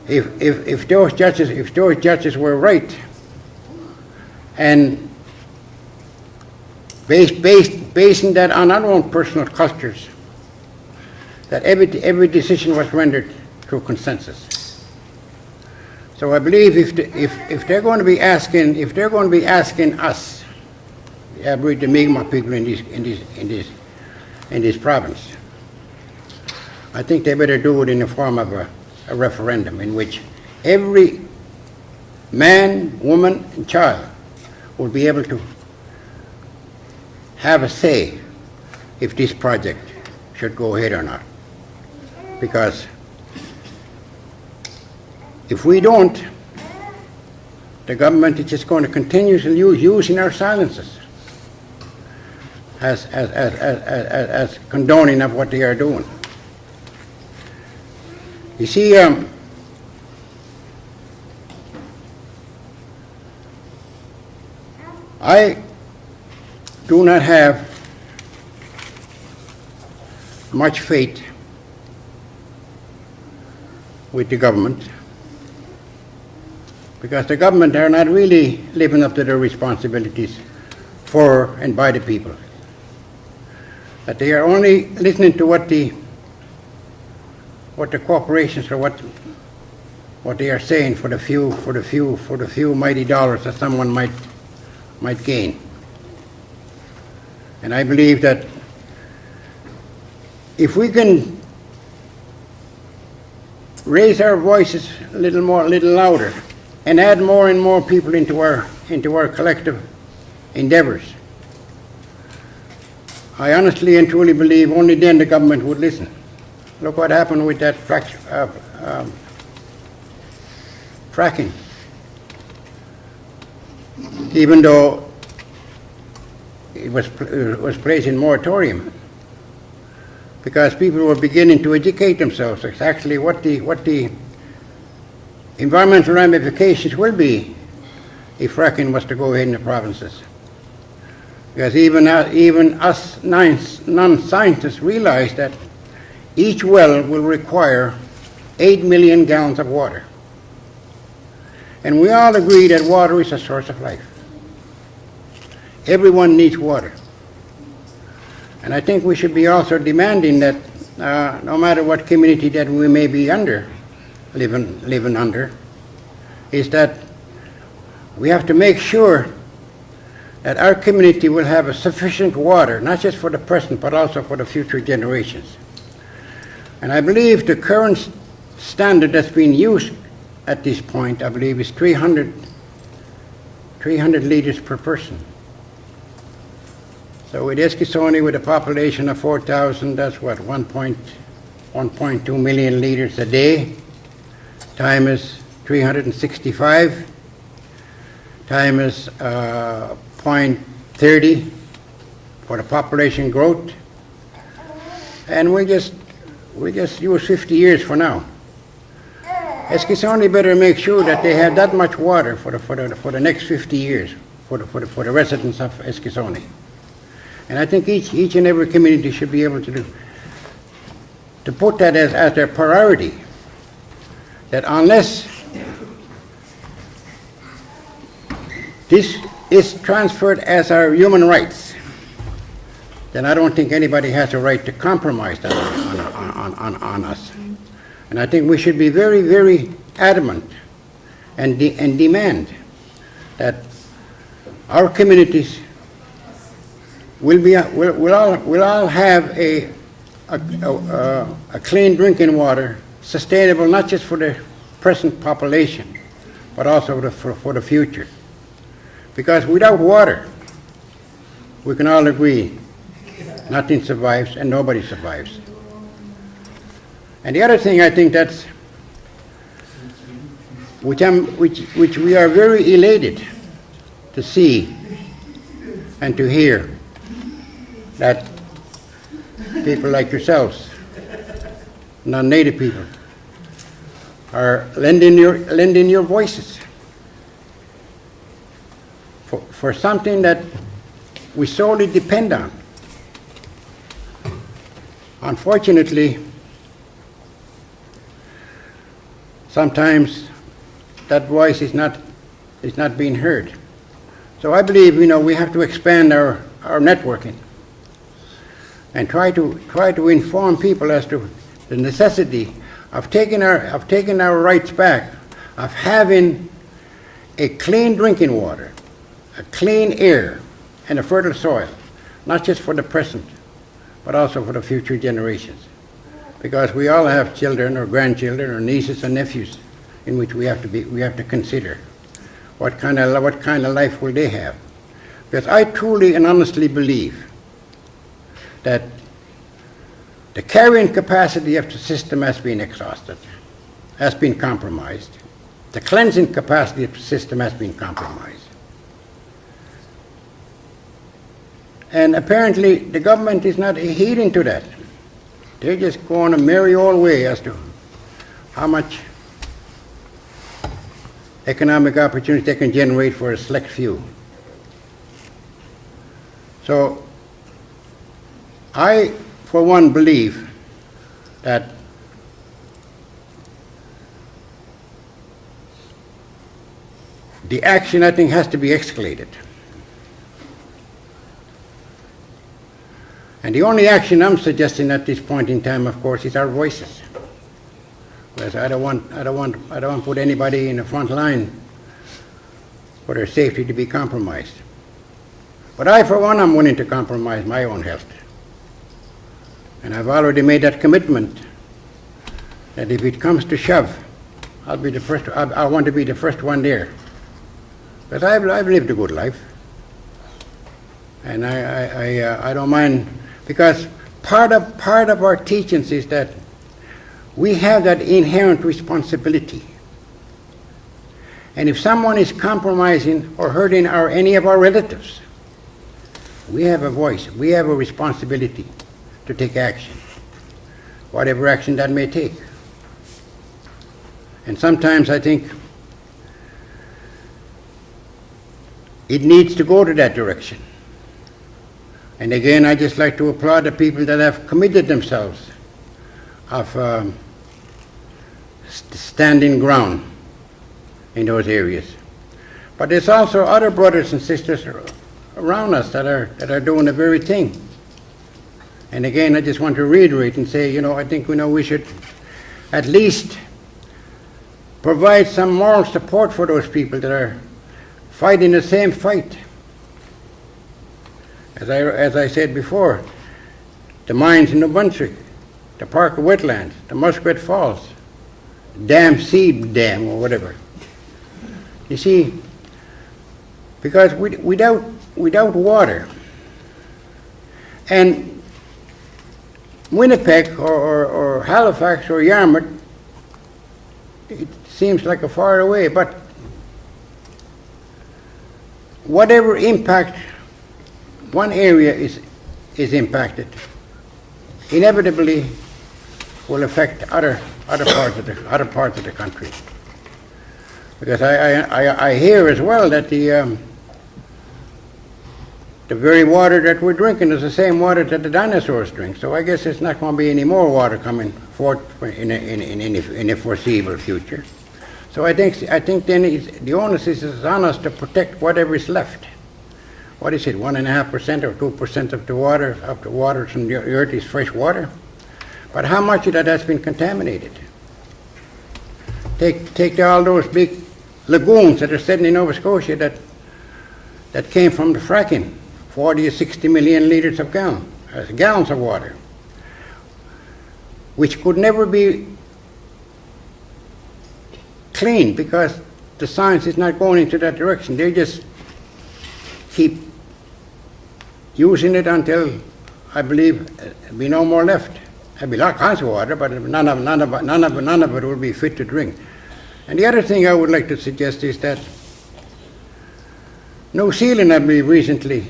Speaker 2: if those judges were right, and basing that on our own personal cultures, that every decision was rendered through consensus. So I believe if they're going to be asking us, the Aboriginal Mi'kmaq people in this province, I think they better do it in the form of a referendum in which every man, woman, and child will be able to have a say if this project should go ahead or not. Because if we don't, the government is just going to continue to using our silences as condoning of what they are doing. You see, I do not have much faith with the government, because the government are not really living up to their responsibilities for and by the people. That they are only listening to what the corporations or what they are saying for the few mighty dollars that someone might gain. And I believe that if we can raise our voices a little louder, and add more and more people into our collective endeavors, I honestly and truly believe only then the government would listen. Look what happened with that fracking. Even though it was placed in moratorium, because people were beginning to educate themselves exactly what the environmental ramifications will be if fracking was to go ahead in the provinces. Because even us non-scientists realize that each well will require 8 million gallons of water. And we all agree that water is a source of life. Everyone needs water. And I think we should be also demanding that no matter what community that we may be living under, is that we have to make sure that our community will have a sufficient water, not just for the present, but also for the future generations. And I believe the current standard that's being used at this point, I believe, is 300 liters per person. So with Eskasoni, with a population of 4,000, that's what, 1.2 million liters a day, times 365, times 0.30 for the population growth, and we just use 50 years for now. Eskasoni better make sure that they have that much water for the next 50 years for the residents of Eskasoni. And I think each and every community should be able to put that as their priority. That unless this is transferred as our human rights, then I don't think anybody has a right to compromise that on us. And I think we should be very, very adamant and demand that our communities will all have a clean drinking water, sustainable not just for the present population, but also for the future. Because without water, we can all agree, nothing survives and nobody survives. And the other thing I think that's, which we are very elated to see and to hear, that people like yourselves, non-native people, are lending your voices for something that we solely depend on. Unfortunately, sometimes that voice is not being heard. So I believe, we have to expand our networking and try to inform people as to the necessity of taking our rights back, of having a clean drinking water, a clean air, and a fertile soil, not just for the present, but also for the future generations. Because we all have children or grandchildren or nieces and nephews in which we have to consider what kind of life will they have. Because I truly and honestly believe that the carrying capacity of the system has been exhausted, has been compromised. The cleansing capacity of the system has been compromised. And apparently the government is not heeding to that. They're just going a merry old way as to how much economic opportunity they can generate for a select few. So I, for one, believe that the action, I think, has to be escalated. And the only action I'm suggesting at this point in time, of course, is our voices. Because I don't want to put anybody in the front line for their safety to be compromised. But I, for one, am willing to compromise my own health. And I've already made that commitment that if it comes to shove, I'll be the first. I want to be the first one there. But I've lived a good life, and I don't mind, because part of our teachings is that we have that inherent responsibility. And if someone is compromising or hurting any of our relatives, we have a voice, we have a responsibility to take action, whatever action that may take. And sometimes I think it needs to go to that direction. And again, I just like to applaud the people that have committed themselves of standing ground in those areas. But there's also other brothers and sisters around us that are doing the very thing. And again, I just want to reiterate and say, I think we should at least provide some moral support for those people that are fighting the same fight. As I said before, the mines in New Brunswick, the Parker wetlands, the Muskrat Falls, Dam Seed Dam or whatever. You see, because without water, and Winnipeg or Halifax or Yarmouth, it seems like a far away, but whatever impact one area is impacted, inevitably will affect other parts of the country. Because I hear as well that the very water that we're drinking is the same water that the dinosaurs drink. So I guess there's not going to be any more water coming forth in a foreseeable future. So I think then the onus is on us to protect whatever is left. what is it, 1.5% or 2% of the water from the earth is fresh water. But how much of that has been contaminated? Take all those big lagoons that are sitting in Nova Scotia that came from the fracking, 40 or 60 million liters of gallons of water, which could never be cleaned because the science is not going into that direction. They just keep using it until, I believe, there'll be no more left. There'll be all kinds of water, but none of it will be fit to drink. And the other thing I would like to suggest is that New Zealand, I believe, recently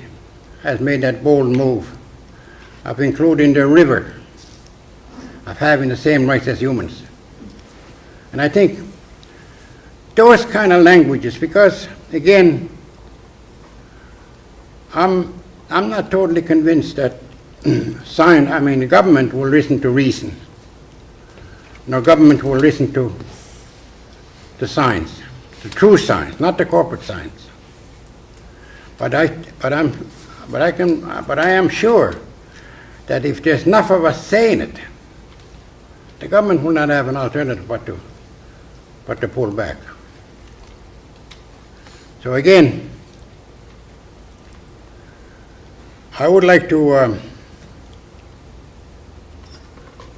Speaker 2: has made that bold move of including the river, of having the same rights as humans. And I think those kind of languages, because again, I'm not totally convinced that the government will listen to reason. No, government will listen to the science, the true science, not the corporate science. But I am sure that if there's enough of us saying it, the government will not have an alternative but to pull back. So again, I would like to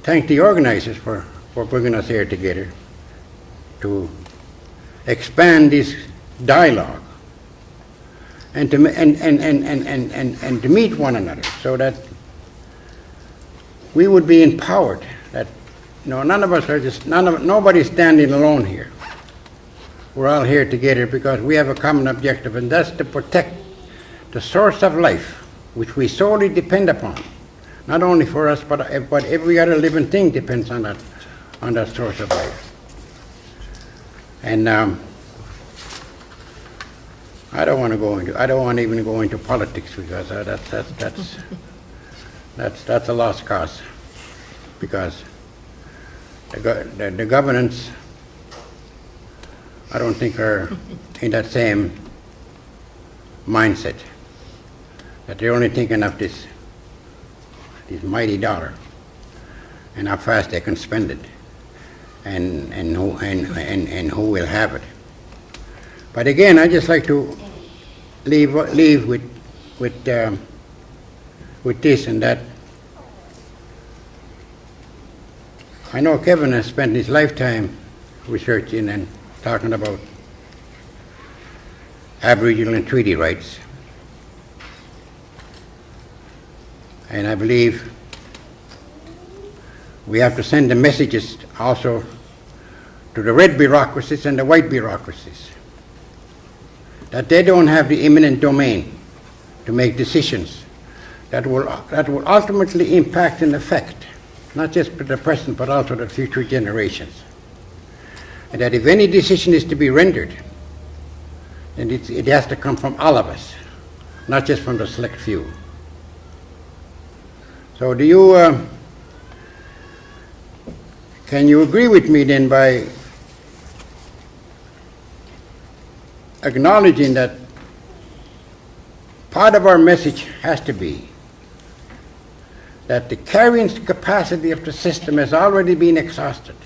Speaker 2: thank the organizers for bringing us here together to expand this dialogue and to meet one another so that we would be empowered. That none of us are nobody's standing alone here. We're all here together because we have a common objective, and that's to protect the source of life, which we solely depend upon. Not only for us, but every other living thing depends on that source of life. And I don't want to even go into politics because that's a lost cause. Because the governance, I don't think are in that same mindset. That they're only thinking of this mighty dollar and how fast they can spend it, and who will have it. But again, I just like to leave with this and that. I know Kevin has spent his lifetime researching and talking about Aboriginal and treaty rights. And I believe we have to send the messages also to the red bureaucracies and the white bureaucracies, that they don't have the eminent domain to make decisions that will ultimately impact and affect not just the present but also the future generations. And that if any decision is to be rendered, then it has to come from all of us, not just from the select few. So can you agree with me then by acknowledging that part of our message has to be that the carrying capacity of the system has already been exhausted.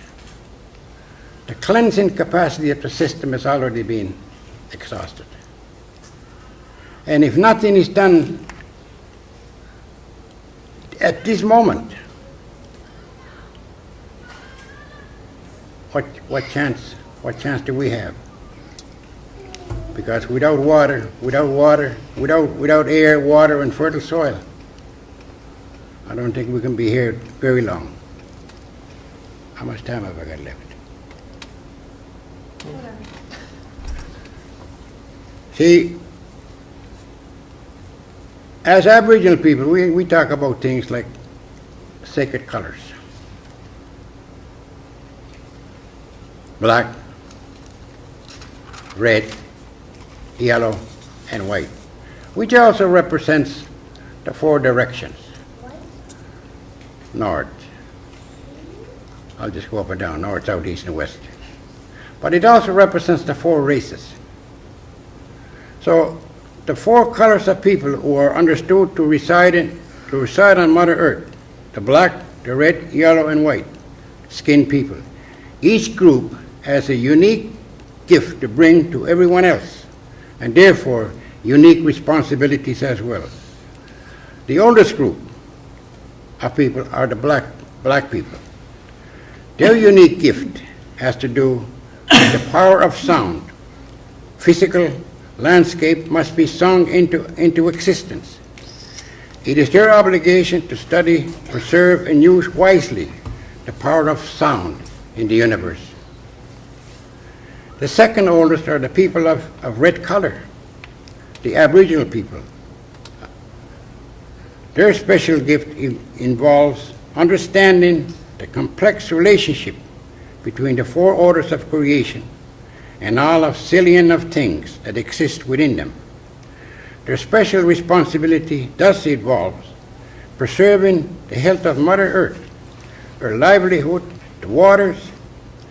Speaker 2: The cleansing capacity of the system has already been exhausted. And if nothing is done at this moment, what chance do we have? Because without air, water, and fertile soil, I don't think we can be here very long. How much time have I got left? See, as Aboriginal people, we talk about things like sacred colors. Black, red, yellow, and white, which also represents the four directions. North. I'll just go up and down, north, south, east, and west. But it also represents the four races. So the four colors of people who are understood to reside on Mother Earth: the black, the red, yellow, and white skinned people. Each group has a unique gift to bring to everyone else, and therefore unique responsibilities as well. The oldest group of people are the black people. Their unique gift has to do with the power of sound. Physical landscape must be sung into existence. It is their obligation to study, preserve, and use wisely the power of sound in the universe. The second oldest are the people of red color, the Aboriginal people. Their special gift involves understanding the complex relationship between the four orders of creation and all of zillion of things that exist within them. Their special responsibility thus involves preserving the health of Mother Earth, her livelihood, the waters,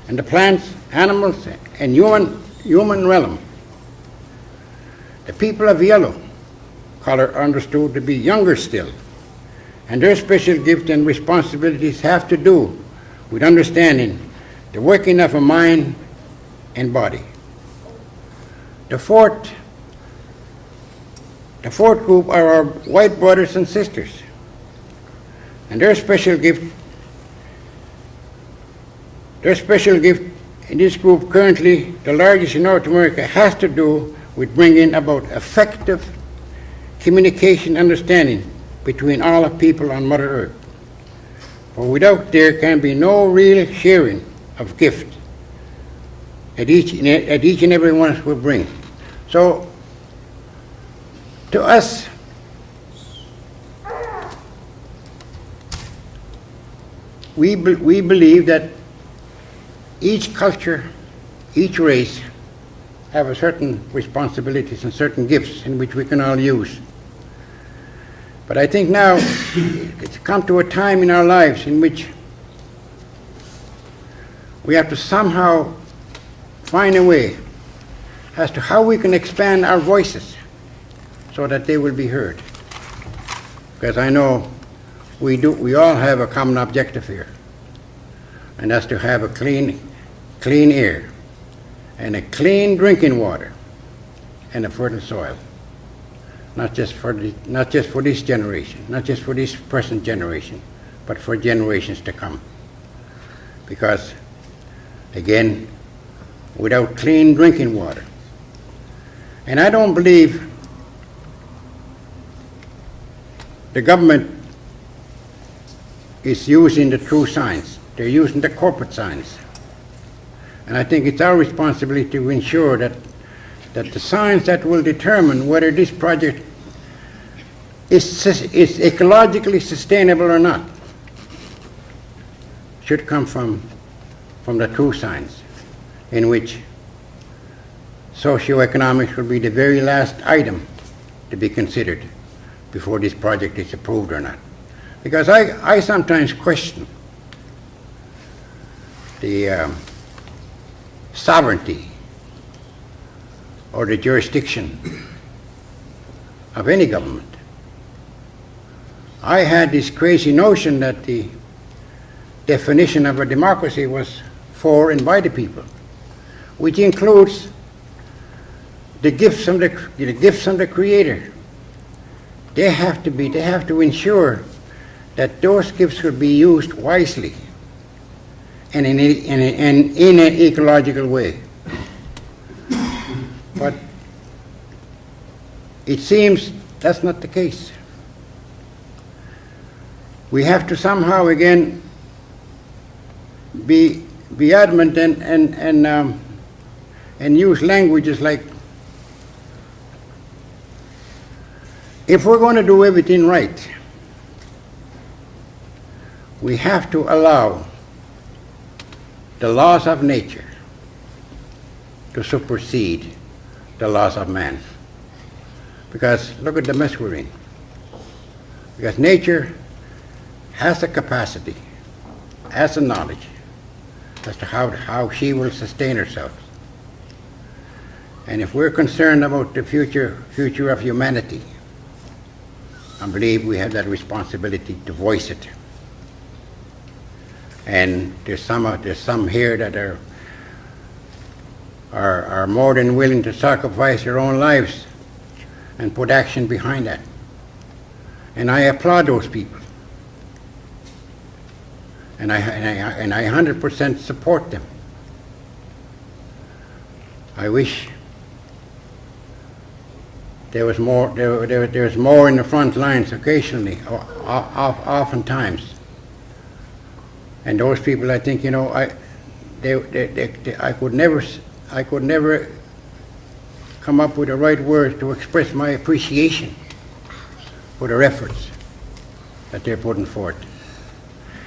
Speaker 2: and the plants, animals, and human realm. The people of yellow color are understood to be younger still, and their special gift and responsibilities have to do with understanding the working of a mind and body. The fourth group are our white brothers and sisters, and their special gift in this group, currently the largest in North America, has to do with bringing about effective communication understanding between all of people on Mother Earth. For without there can be no real sharing of gift that each and every one of us will bring. So to us, we believe that each culture, each race have a certain responsibilities and certain gifts in which we can all use. But I think now it's come to a time in our lives in which we have to somehow find a way as to how we can expand our voices so that they will be heard. Because I know we all have a common objective here, and that's to have a clean air and a clean drinking water and a fertile soil. Not just for this generation, not just for this present generation, but for generations to come. Because, again, without clean drinking water, and I don't believe the government is using the true science. They're using the corporate science. And I think it's our responsibility to ensure that the science that will determine whether this project is ecologically sustainable or not should come from the true science, in which socioeconomics will be the very last item to be considered before this project is approved or not. Because I sometimes question the sovereignty or the jurisdiction of any government. I had this crazy notion that the definition of a democracy was for and by the people, which includes the gifts from the Creator. They have to ensure that those gifts will be used wisely and in an ecological way. But it seems that's not the case. We have to somehow again be adamant and use languages like, if we're going to do everything right, we have to allow the laws of nature to supersede the laws of man. Because look at the mess we're in. Because nature has a capacity, has a knowledge as to how she will sustain herself. And if we're concerned about the future of humanity, I believe we have that responsibility to voice it. And there's some here that are more than willing to sacrifice their own lives and put action behind that. And I applaud those people. And I 100% support them. I wish there was more in the front lines occasionally, oftentimes. And those people, I think, you know, I could never come up with the right words to express my appreciation for their efforts that they're putting forth.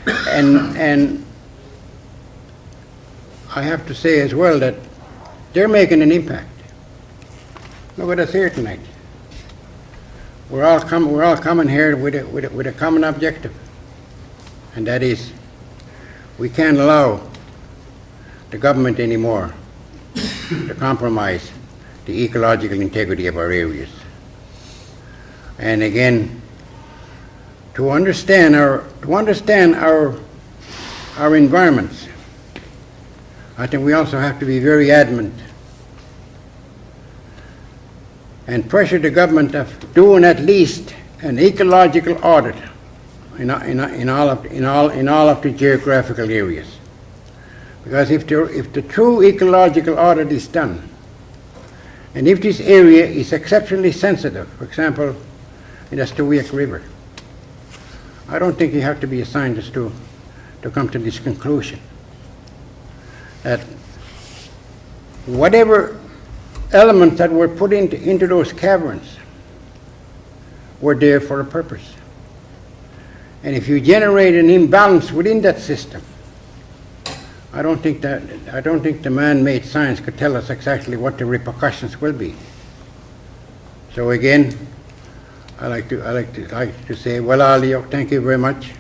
Speaker 2: And I have to say as well that they're making an impact. Look at us here tonight. We're all coming here with a common objective, and that is, we can't allow the government anymore to compromise the ecological integrity of our areas. And again, to understand our environments, I think we also have to be very adamant and pressure the government of doing at least an ecological audit in all of the geographical areas. Because if the true ecological audit is done, and if this area is exceptionally sensitive, for example, in the Stewiacke River, I don't think you have to be a scientist to come to this conclusion, that whatever elements that were put into those caverns were there for a purpose. And if you generate an imbalance within that system, I don't think the man-made science could tell us exactly what the repercussions will be. So again, I like to say, well, Alio, thank you very much,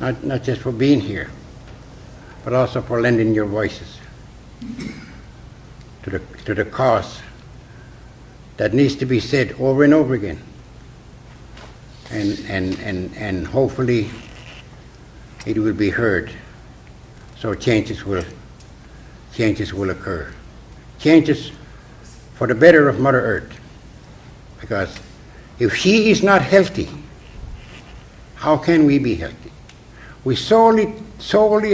Speaker 2: not just for being here, but also for lending your voices to the cause that needs to be said over and over again, and hopefully it will be heard, so changes will occur, changes for the better of Mother Earth. Because if she is not healthy, how can we be healthy? We solely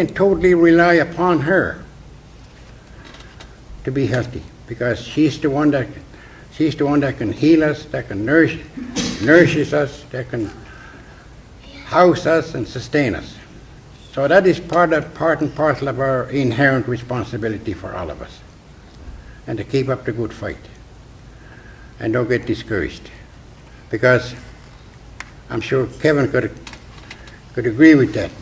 Speaker 2: and totally rely upon her to be healthy, because she's the one that can heal us, that can nourishes us, that can house us and sustain us. So that is part and parcel of our inherent responsibility for all of us, and to keep up the good fight. And don't get discouraged, because I'm sure Kevin could agree with that.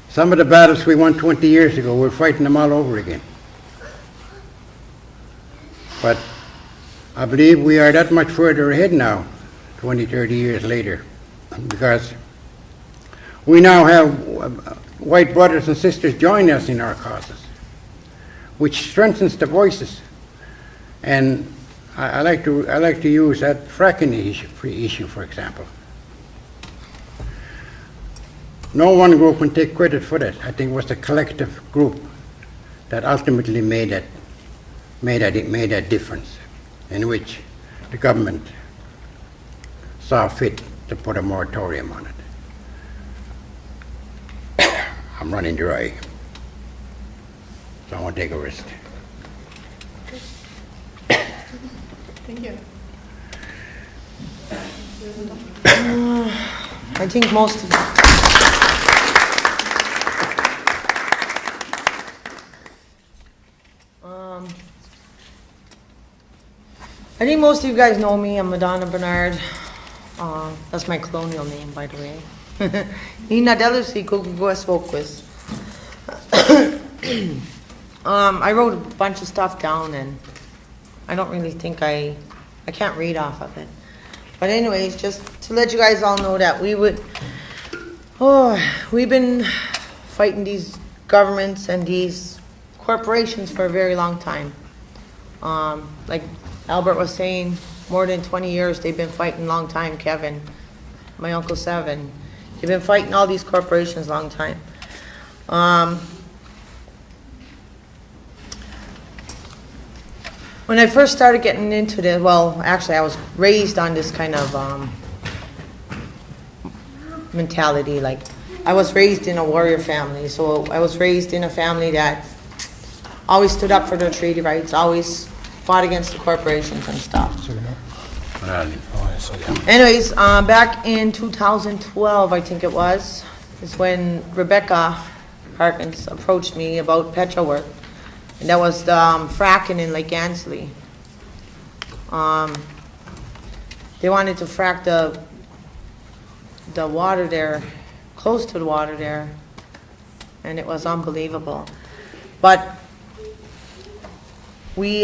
Speaker 2: Some of the battles we won 20 years ago, we're fighting them all over again. But I believe we are that much further ahead now, 20, 30 years later, because we now have white brothers and sisters join us in our causes, which strengthens the voices. And I like to use that fracking issue, for example. No one group can take credit for that. I think it was the collective group that ultimately made that difference, in which the government saw fit to put a moratorium on it. I'm running dry, so I want to take a rest.
Speaker 5: Thank you.
Speaker 4: I think most of you guys know me. I'm Madonna Bernard. That's my colonial name, by the way. Nina Delusi Kukuguasvoquis. I wrote a bunch of stuff down, and I don't really think I can't read off of it. But anyways, just to let you guys all know that we've been fighting these governments and these corporations for a very long time.
Speaker 3: Like Albert was saying, more than 20 years, they've been fighting a long time, Kevin, my Uncle Seven. They've been fighting all these corporations a long time. When I first started getting into this, well, actually I was raised on this kind of mentality. Like, I was raised in a warrior family, so I was raised in a family that always stood up for their treaty rights, always fought against the corporations and stuff. Anyways, back in 2012, I think it was, is when Rebecca Harkins approached me about petrowork. And that was the fracking in Lake Ansley. They wanted to frack the water there, close to the water there, and it was unbelievable. But we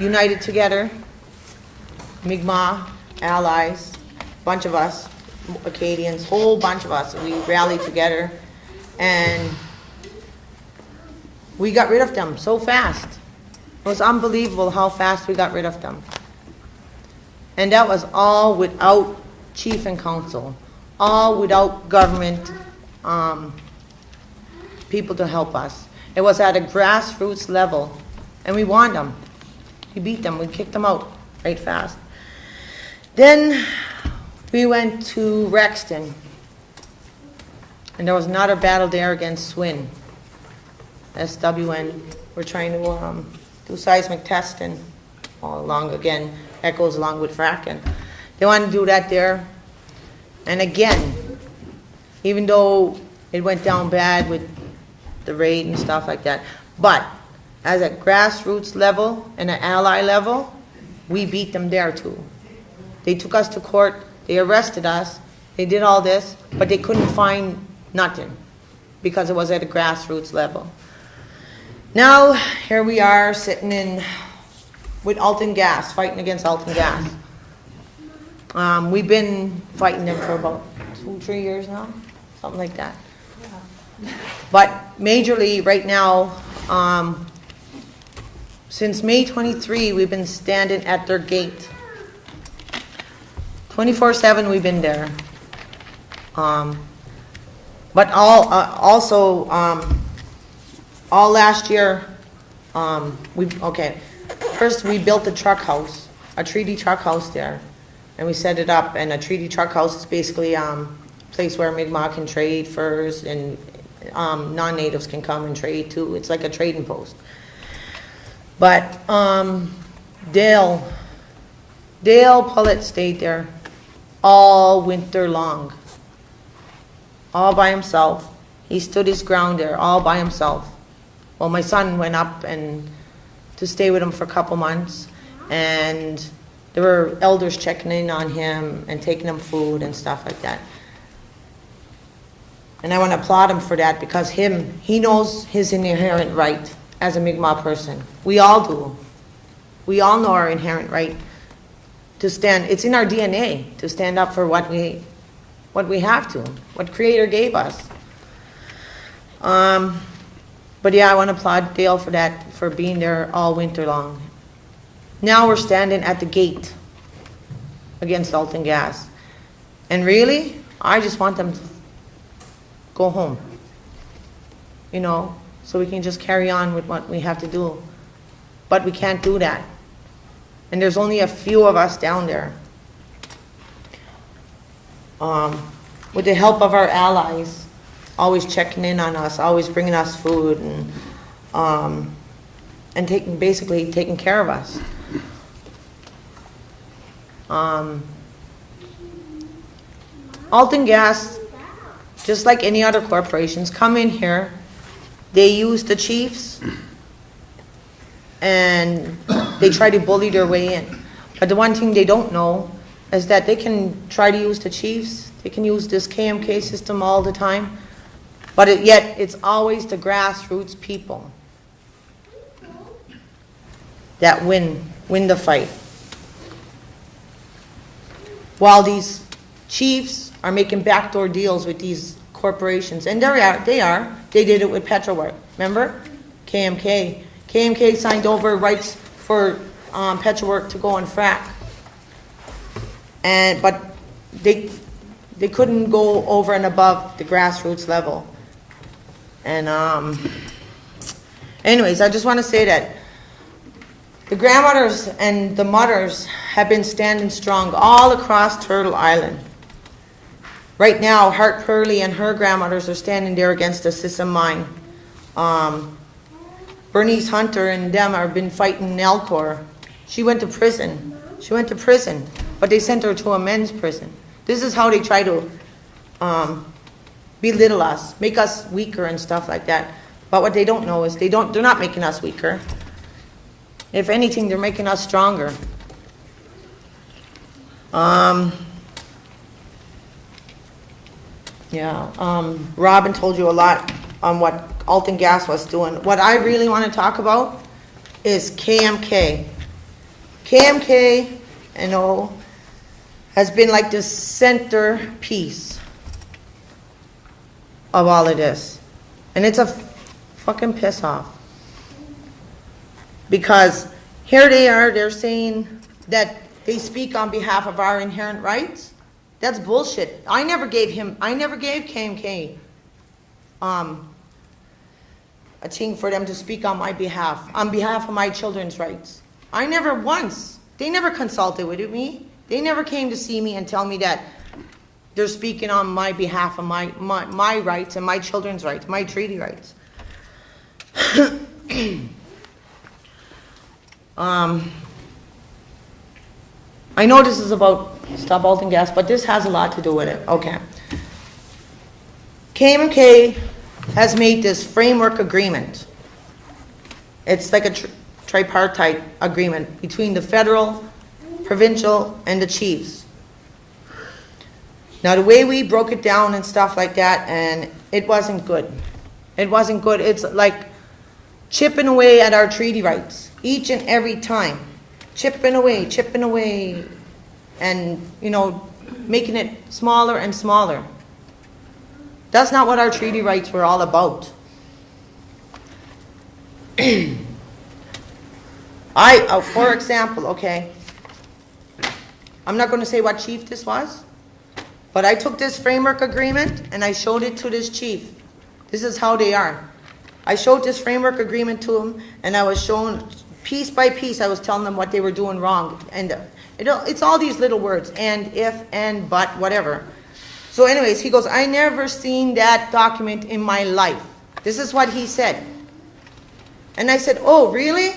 Speaker 3: united together, Mi'kmaq, allies, bunch of us, Acadians, whole bunch of us. We rallied together, and we got rid of them so fast. It was unbelievable how fast we got rid of them. And that was all without chief and council, all without government people to help us. It was at a grassroots level, and we won them. We beat them, we kicked them out right fast. Then we went to Rexton, and there was another battle there against Swin. SWN, we're trying to do seismic testing all along, again, that goes along with fracking. They want to do that there. And again, even though it went down bad with the raid and stuff like that, but as a grassroots level and an ally level, we beat them there too. They took us to court, they arrested us, they did all this, but they couldn't find nothing because it was at a grassroots level. Now, here we are sitting in with Alton Gas, fighting against Alton Gas. We've been fighting them for about 2-3 years now, something like that. But majorly right now, since May 23, we've been standing at their gate. 24/7 we've been there. But also, all last year, first we built a truck house, a treaty truck house there, and we set it up. And a treaty truck house is basically a place where Mi'kmaq can trade furs, and non-natives can come and trade too. It's like a trading post. But Dale Pullett stayed there all winter long, all by himself. He stood his ground there all by himself. Well, my son went up and to stay with him for a couple months, and there were elders checking in on him and taking him food and stuff like that. And I want to applaud him for that, because he knows his inherent right as a Mi'kmaq person. We all do. We all know our inherent right to stand. It's in our DNA to stand up for what we have to, what Creator gave us. But yeah, I want to applaud Dale for that, for being there all winter long. Now we're standing at the gate against Alton Gas. And really, I just want them to go home, you know, so we can just carry on with what we have to do. But we can't do that. And there's only a few of us down there. With the help of our allies, always checking in on us, always bringing us food, and basically taking care of us. Alton Gas, just like any other corporations, come in here, they use the chiefs, and they try to bully their way in. But the one thing they don't know is that they can try to use the chiefs, they can use this KMK system all the time, but yet it's always the grassroots people that win the fight. While these chiefs are making backdoor deals with these corporations, and they did it with Petrowork. Remember? KMK signed over rights for Petrowork to go and frack. But they couldn't go over and above the grassroots level. And anyways, I just want to say that the grandmothers and the mothers have been standing strong all across Turtle Island. Right now, Hart Purley and her grandmothers are standing there against the system mine. Bernice Hunter and them have been fighting Nelcor. She went to prison. But they sent her to a men's prison. This is how they try to belittle us, make us weaker and stuff like that. But what they don't know is they're not making us weaker. If anything, they're making us stronger. Robin told you a lot on what Alton Gas was doing. What I really want to talk about is KMK. KMK, has been like the centerpiece of all of this. And it's a fucking piss off. Because here they are, they're saying that they speak on behalf of our inherent rights. That's bullshit. I never gave KMK a thing for them to speak on my behalf, on behalf of my children's rights. They never consulted with me. They never came to see me and tell me that they're speaking on my behalf of my rights and my children's rights, my treaty rights. I know this is about Stop Alton Gas, but this has a lot to do with it. Okay. KMK has made this framework agreement. It's like a tripartite agreement between the federal, provincial, and the chiefs. Now, the way we broke it down and stuff like that, and it wasn't good. It's like chipping away at our treaty rights each and every time. Chipping away, and, making it smaller and smaller. That's not what our treaty rights were all about. For example, okay, I'm not going to say what chief this was, but I took this framework agreement and I showed it to this chief. This is how they are. I showed this framework agreement to him, and I was showing piece by piece, I was telling them what they were doing wrong. And it's all these little words, and, if, and, but, whatever. So anyways, he goes, I never seen that document in my life. This is what he said. And I said, oh, really?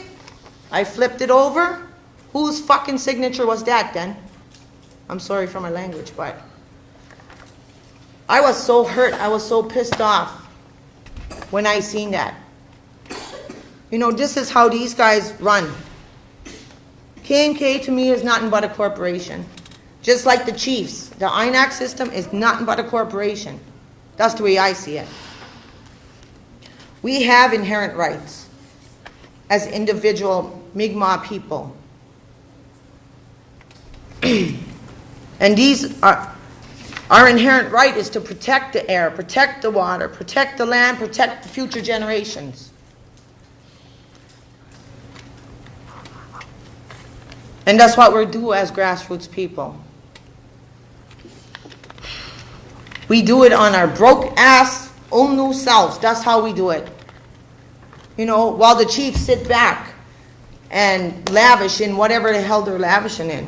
Speaker 3: I flipped it over. Whose fucking signature was that then? I'm sorry for my language, but I was so hurt. I was so pissed off when I seen that. This is how these guys run. KMK to me is nothing but a corporation. Just like the chiefs. The INAC system is nothing but a corporation. That's the way I see it. We have inherent rights as individual Mi'kmaq people. And these are, our inherent right is to protect the air, protect the water, protect the land, protect the future generations. And that's what we do as grassroots people. We do it on our broke-ass, new selves. That's how we do it. While the chiefs sit back and lavish in whatever the hell they're lavishing in.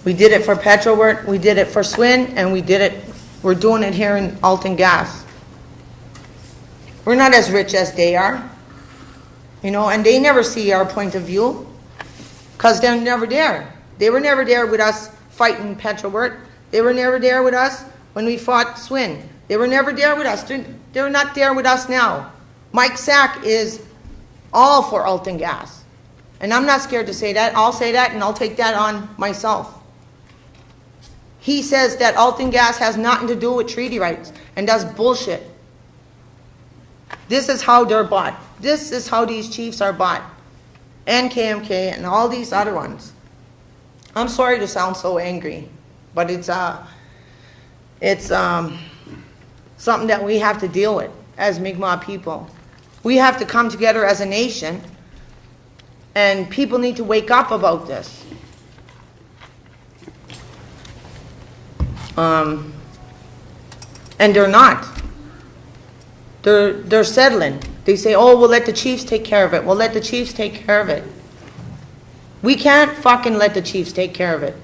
Speaker 3: We did it for Petrowork, we did it for Swin, and we're doing it here in Alton Gas. We're not as rich as they are. And they never see our point of view because they're never there. They were never there with us fighting Petrowork. They were never there with us when we fought Swin. They were never there with us. They're not there with us now. Mike Sack is all for Alton Gas. And I'm not scared to say that. I'll say that and I'll take that on myself. He says that Alton Gas has nothing to do with treaty rights, and that's bullshit. This is how they're bought. This is how these chiefs are bought. And KMK and all these other ones. I'm sorry to sound so angry, but it's something that we have to deal with as Mi'kmaq people. We have to come together as a nation, and people need to wake up about this. And they're not. They're settling. They say, oh, we'll let the chiefs take care of it. We'll let the chiefs take care of it. We can't fucking let the chiefs take care of it.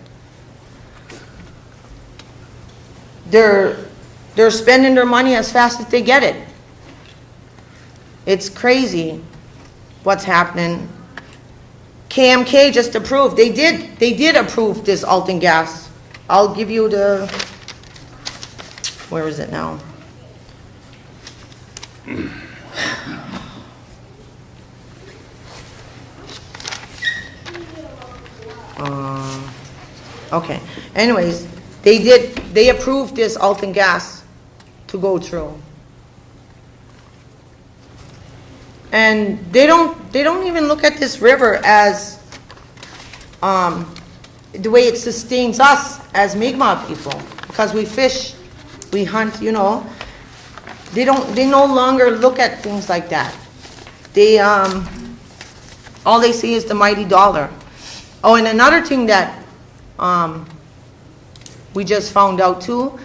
Speaker 3: They're spending their money as fast as they get it. It's crazy what's happening. KMK just approved. They did approve this Alton Gas. I'll give you the, where is it now? Okay. Anyways, they approved this Alton Gas to go through. And they don't even look at this river as the way it sustains us as Mi'kmaq people, because we fish, we hunt, you know. They no longer look at things like that. They all they see is the mighty dollar. Oh, and another thing that we just found out too,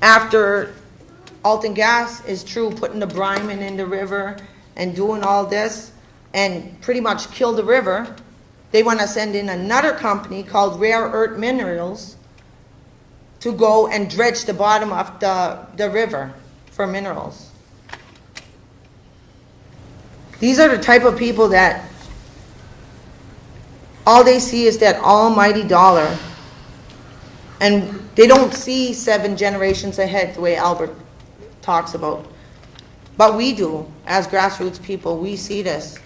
Speaker 3: after Alton Gas is through putting the brine in the river and doing all this and pretty much kill the river, they want to send in another company called Rare Earth Minerals to go and dredge the bottom of the river for minerals. These are the type of people that all they see is that almighty dollar, and they don't see 7 generations ahead the way Albert talks about. But we do, as grassroots people, we see this.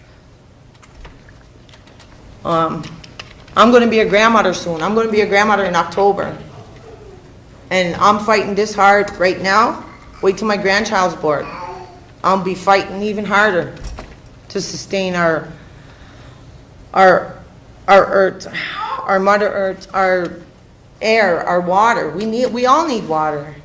Speaker 3: I'm going to be a grandmother soon. I'm going to be a grandmother in October. And I'm fighting this hard right now. Wait till my grandchild's born. I'll be fighting even harder to sustain our earth, our Mother Earth, our air, our water. We all need water.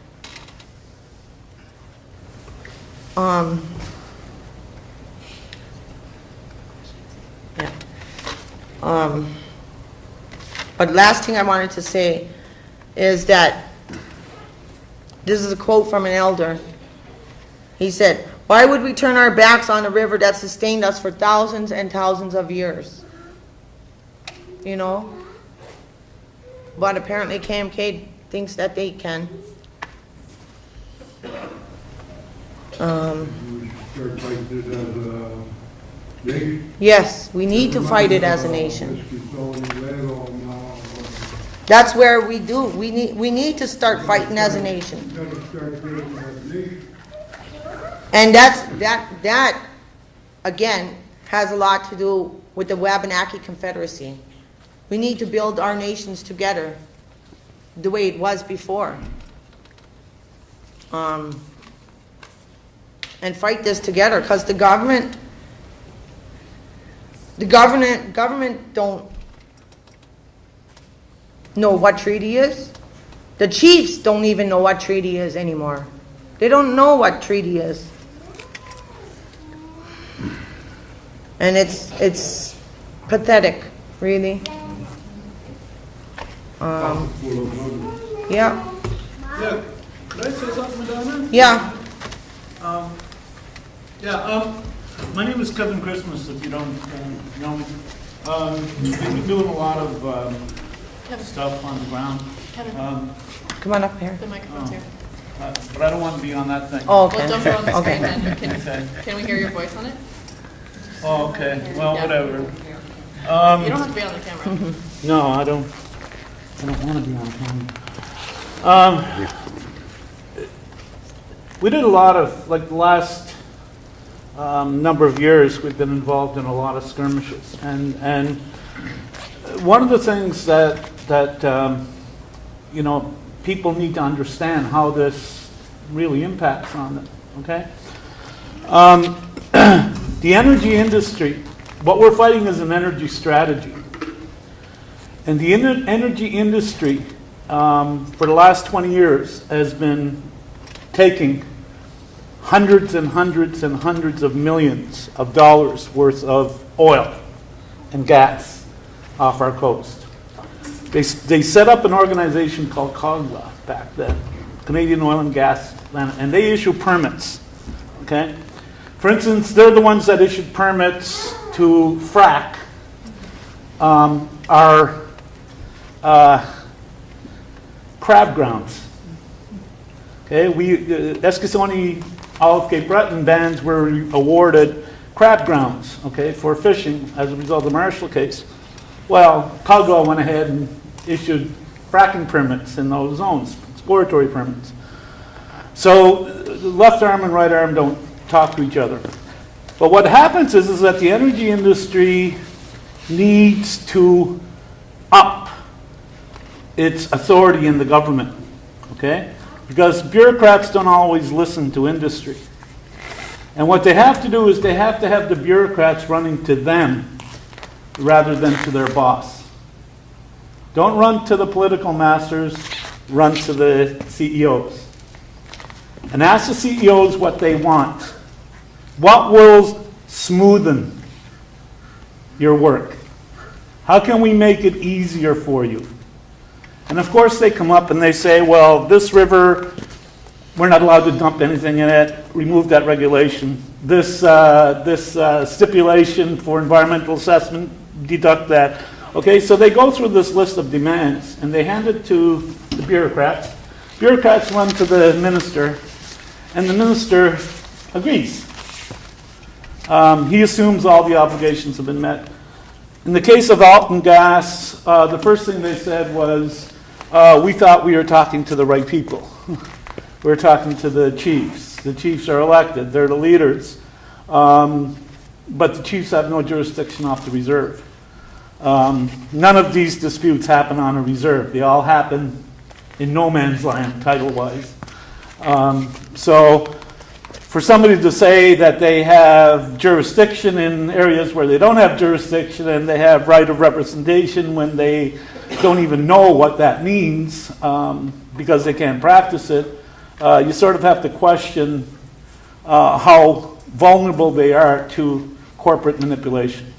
Speaker 3: But last thing I wanted to say is that this is a quote from an elder. He said, "Why would we turn our backs on a river that sustained us for thousands and thousands of years?" You know? But apparently KMK thinks that they can. Yes, we need to fight it as a nation. That's where we do. We need to start fighting as a nation. And that again has a lot to do with the Wabanaki Confederacy. We need to build our nations together the way it was before. And fight this together, because the government don't know what treaty is. The chiefs don't even know what treaty is anymore. They don't know what treaty is. And it's pathetic, really. Yeah.
Speaker 9: Yeah. Can I say something, Madonna?
Speaker 3: Yeah.
Speaker 9: My name is Kevin Christmas, if you don't know me. We've been doing a lot of stuff on the ground.
Speaker 3: Come on up here.
Speaker 5: The microphone's here.
Speaker 9: But I don't want to be on that thing.
Speaker 3: Oh, okay.
Speaker 5: Well, don't go on the screen
Speaker 3: Okay.
Speaker 5: then. Can we hear your voice on it?
Speaker 9: Oh, okay. Well,
Speaker 5: Yeah.
Speaker 9: whatever.
Speaker 5: You don't have to be on the camera.
Speaker 9: No, I don't want to be on camera. We did a lot of, like the last number of years, we've been involved in a lot of skirmishes. And one of the things that you know, people need to understand how this really impacts on them, okay? The energy industry, what we're fighting is an energy strategy. And the energy industry, for the last 20 years, has been taking hundreds and hundreds and hundreds of millions of dollars worth of oil and gas off our coast. They set up an organization called COGLA back then, Canadian Oil and Gas, and they issue permits, okay? For instance, they're the ones that issued permits to frack our crab grounds. Okay, Eskasoni, Olive Cape Breton bands were awarded crab grounds, okay, for fishing as a result of the Marshall case. Well, COGLA went ahead and issued fracking permits in those zones, exploratory permits. So the left arm and right arm don't talk to each other. But what happens is that the energy industry needs to up its authority in the government, okay? Because bureaucrats don't always listen to industry. And what they have to do is they have to have the bureaucrats running to them rather than to their boss. Don't run to the political masters, run to the CEOs. And ask the CEOs what they want. What will smoothen your work? How can we make it easier for you? And of course they come up and they say, well, this river, we're not allowed to dump anything in it, remove that regulation. This stipulation for environmental assessment, deduct that. Okay, so they go through this list of demands and they hand it to the bureaucrats. Bureaucrats run to the minister and the minister agrees. He assumes all the obligations have been met. In the case of Alton Gas, the first thing they said was, we thought we were talking to the right people. We were talking to the chiefs. The chiefs are elected. They're the leaders. But the chiefs have no jurisdiction off the reserve. None of these disputes happen on a reserve. They all happen in no man's land, title-wise. So for somebody to say that they have jurisdiction in areas where they don't have jurisdiction and they have right of representation when they don't even know what that means because they can't practice it, you sort of have to question how vulnerable they are to corporate manipulation.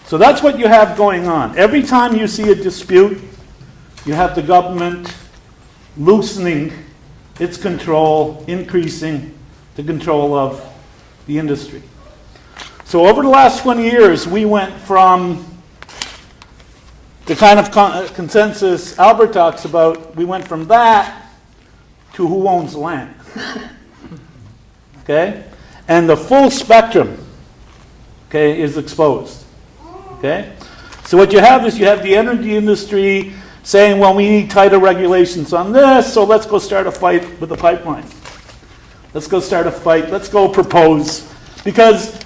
Speaker 9: So that's what you have going on. Every time you see a dispute, you have the government loosening its control, increasing the control of the industry. So over the last 20 years, we went from the kind of consensus Albert talks about, we went from that to who owns the land. Okay? And the full spectrum, okay, is exposed. Okay? So what you have is you have the energy industry saying, well, we need tighter regulations on this, so let's go start a fight with the pipeline. Let's go start a fight. Let's go propose. Because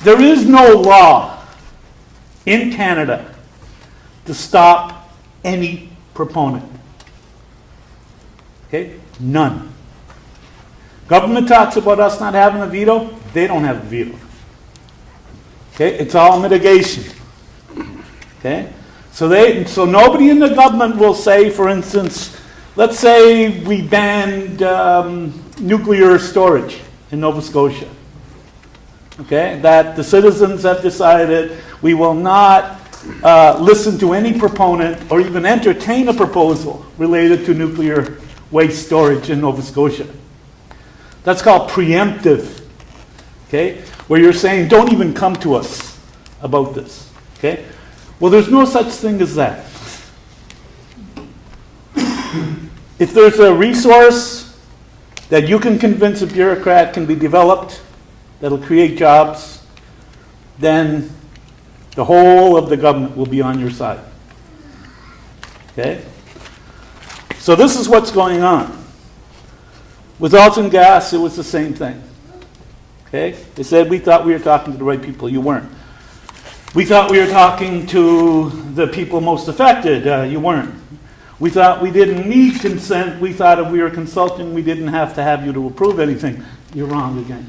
Speaker 9: there is no law in Canada to stop any proponent. Okay? None. Government talks about us not having a veto. They don't have a veto. Okay? It's all mitigation. Okay? So nobody in the government will say, for instance, let's say we banned nuclear storage in Nova Scotia. Okay? That the citizens have decided we will not listen to any proponent or even entertain a proposal related to nuclear waste storage in Nova Scotia. That's called preemptive. Okay? Where you're saying, don't even come to us about this. Okay? Well, there's no such thing as that. If there's a resource that you can convince a bureaucrat can be developed, that'll create jobs, then the whole of the government will be on your side. Okay? So this is what's going on. With Alton Gas, it was the same thing. Okay? They said, we thought we were talking to the right people. You weren't. We thought we were talking to the people most affected. You weren't. We thought we didn't need consent. We thought if we were consulting, we didn't have to have you to approve anything. You're wrong again.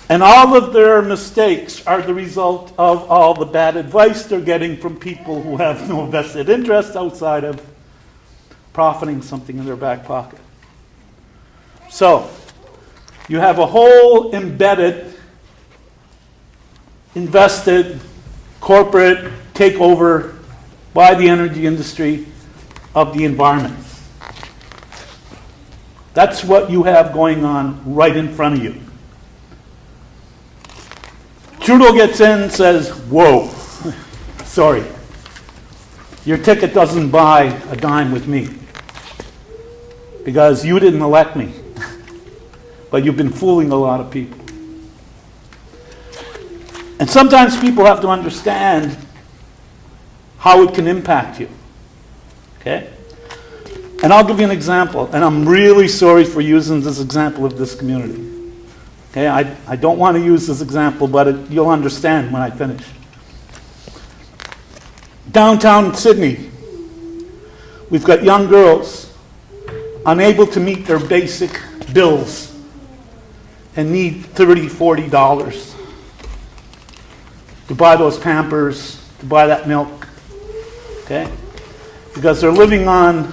Speaker 9: And all of their mistakes are the result of all the bad advice they're getting from people who have no vested interest outside of profiting something in their back pocket. So, you have a whole embedded, invested, corporate takeover by the energy industry of the environment. That's what you have going on right in front of you. Trudeau gets in and says, whoa, sorry, your ticket doesn't buy a dime with me because you didn't elect me, but you've been fooling a lot of people. And sometimes people have to understand how it can impact you. Okay? And I'll give you an example, and I'm really sorry for using this example of this community. Okay? I don't want to use this example, but you'll understand when I finish. Downtown Sydney, we've got young girls unable to meet their basic bills and need $30, $40 to buy those Pampers, to buy that milk, okay? Because they're living on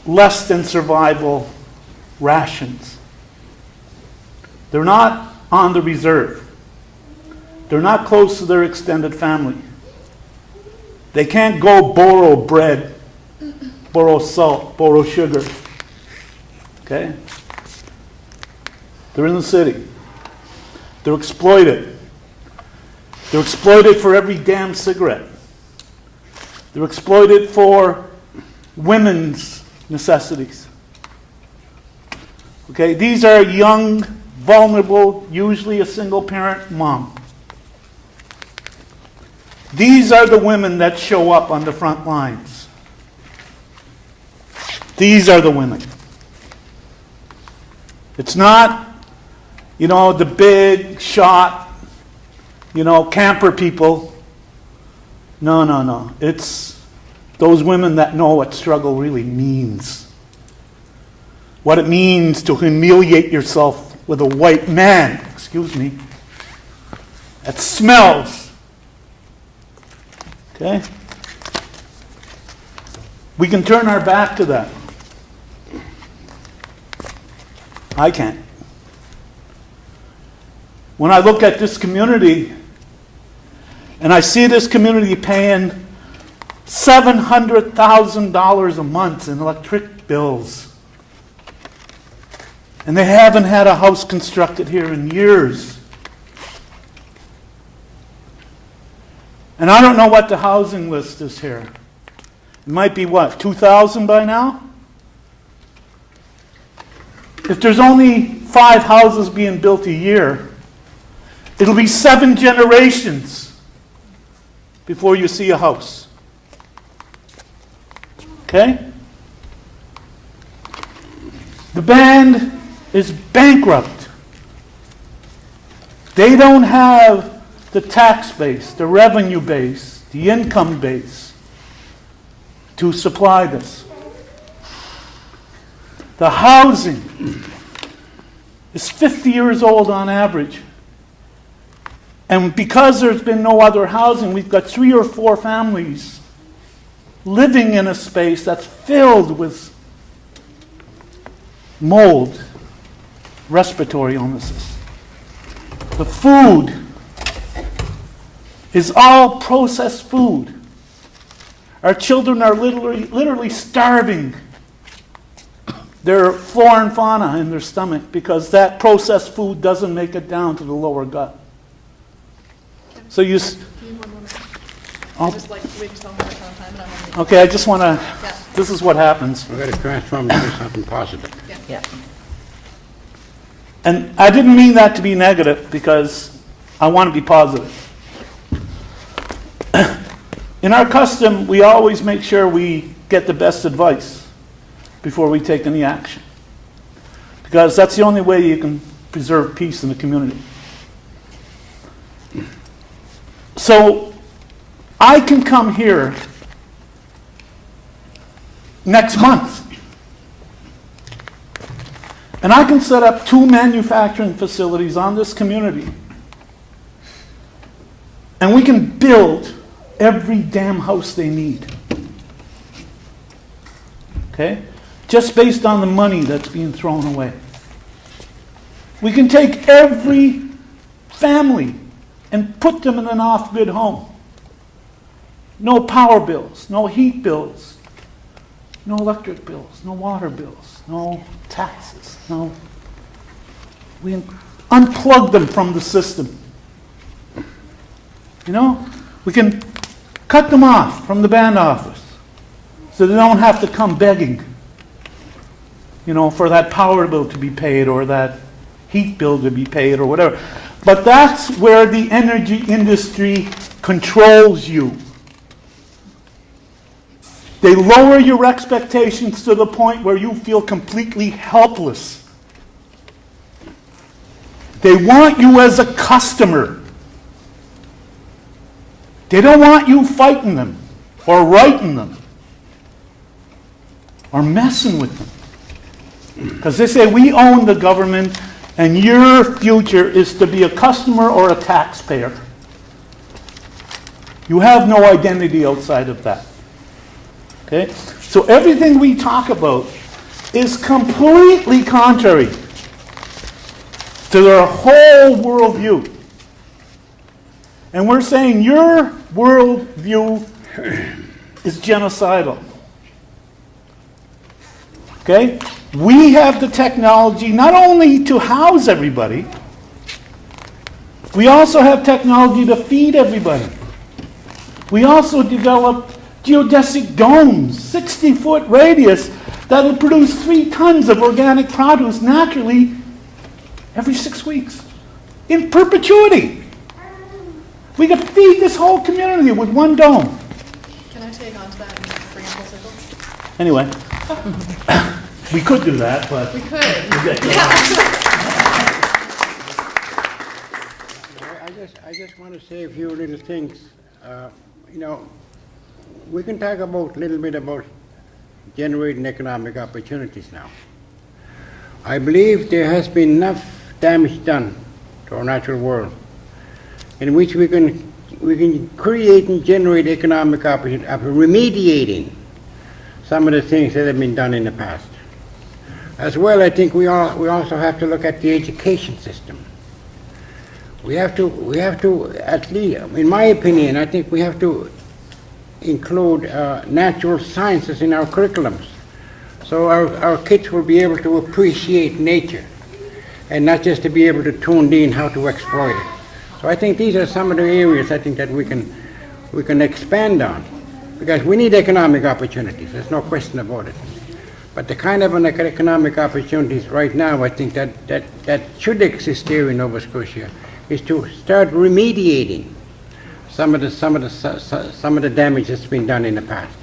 Speaker 9: less than survival rations. They're not on the reserve. They're not close to their extended family. They can't go borrow bread, borrow salt, borrow sugar, okay? They're in the city. They're exploited. They're exploited for every damn cigarette. They're exploited for women's necessities. Okay, these are young, vulnerable, usually a single parent mom. These are the women that show up on the front lines. These are the women. It's not, the big shot, camper people. No. It's those women that know what struggle really means. What it means to humiliate yourself with a white man, that smells. Okay? We can turn our back to that. I can't. When I look at this community, and I see this community paying $700,000 a month in electric bills, and they haven't had a house constructed here in years. And I don't know what the housing list is here. It might be 2,000 by now? If there's only 5 houses being built a year, it'll be 7 generations before you see a house. Okay? The band is bankrupt. They don't have the tax base, the revenue base, the income base to supply this. The housing is 50 years old on average. And because there's been no other housing, we've got 3 or 4 families living in a space that's filled with mold, respiratory illnesses. The food is all processed food. Our children are literally starving their flora and fauna in their stomach because that processed food doesn't make it down to the lower gut. So you...
Speaker 5: Give me 1 more minute. I just we just don't have a ton of time, and I'm gonna...
Speaker 9: Okay, I just want to... Yeah. This is what happens.
Speaker 2: We've got to transform into something positive.
Speaker 3: Yeah.
Speaker 9: And I didn't mean that to be negative because I want to be positive. In our custom, we always make sure we get the best advice before we take any action. Because that's the only way you can preserve peace in the community. So, I can come here next month and I can set up 2 manufacturing facilities on this community and we can build every damn house they need. Okay? just based on the money that's being thrown away. We can take every family and put them in an off-grid home. No power bills, no heat bills, no electric bills, no water bills, no taxes, no. We unplug them from the system. You know, we can cut them off from the band office so they don't have to come begging, you know, for that power bill to be paid or that heat bill to be paid or whatever. But that's where the energy industry controls you. They lower your expectations to the point where you feel completely helpless. They want you as a customer. They don't want you fighting them or writing them or messing with them. Because they say, we own the government and your future is to be a customer or a taxpayer. You have no identity outside of that. Okay? So everything we talk about is completely contrary to their whole worldview. And we're saying your worldview is genocidal. Okay? We have the technology not only to house everybody, we also have technology to feed everybody. We also developed geodesic domes, 60-foot radius, that will produce 3 tons of organic produce naturally every 6 weeks, in perpetuity. We could feed this whole community with one dome.
Speaker 5: Can I take on to that and bring it full circle?
Speaker 9: Anyway, we could do that, but...
Speaker 5: We could.
Speaker 2: I just want to say a few little things. You know, we can talk about a little bit about generating economic opportunities now. I believe there has been enough damage done to our natural world in which we can create and generate economic opportunities, remediating some of the things that have been done in the past. As well, I think we also have to look at the education system. We have to, at least, in my opinion, I think we have to include natural sciences in our curriculums. So our kids will be able to appreciate nature and not just to be able to tune in how to exploit it. So I think these are some of the areas I think that we can expand on, because we need economic opportunities. There's no question about it. But the kind of economic opportunities right now, I think that should exist here in Nova Scotia, is to start remediating some of the damage that's been done in the past.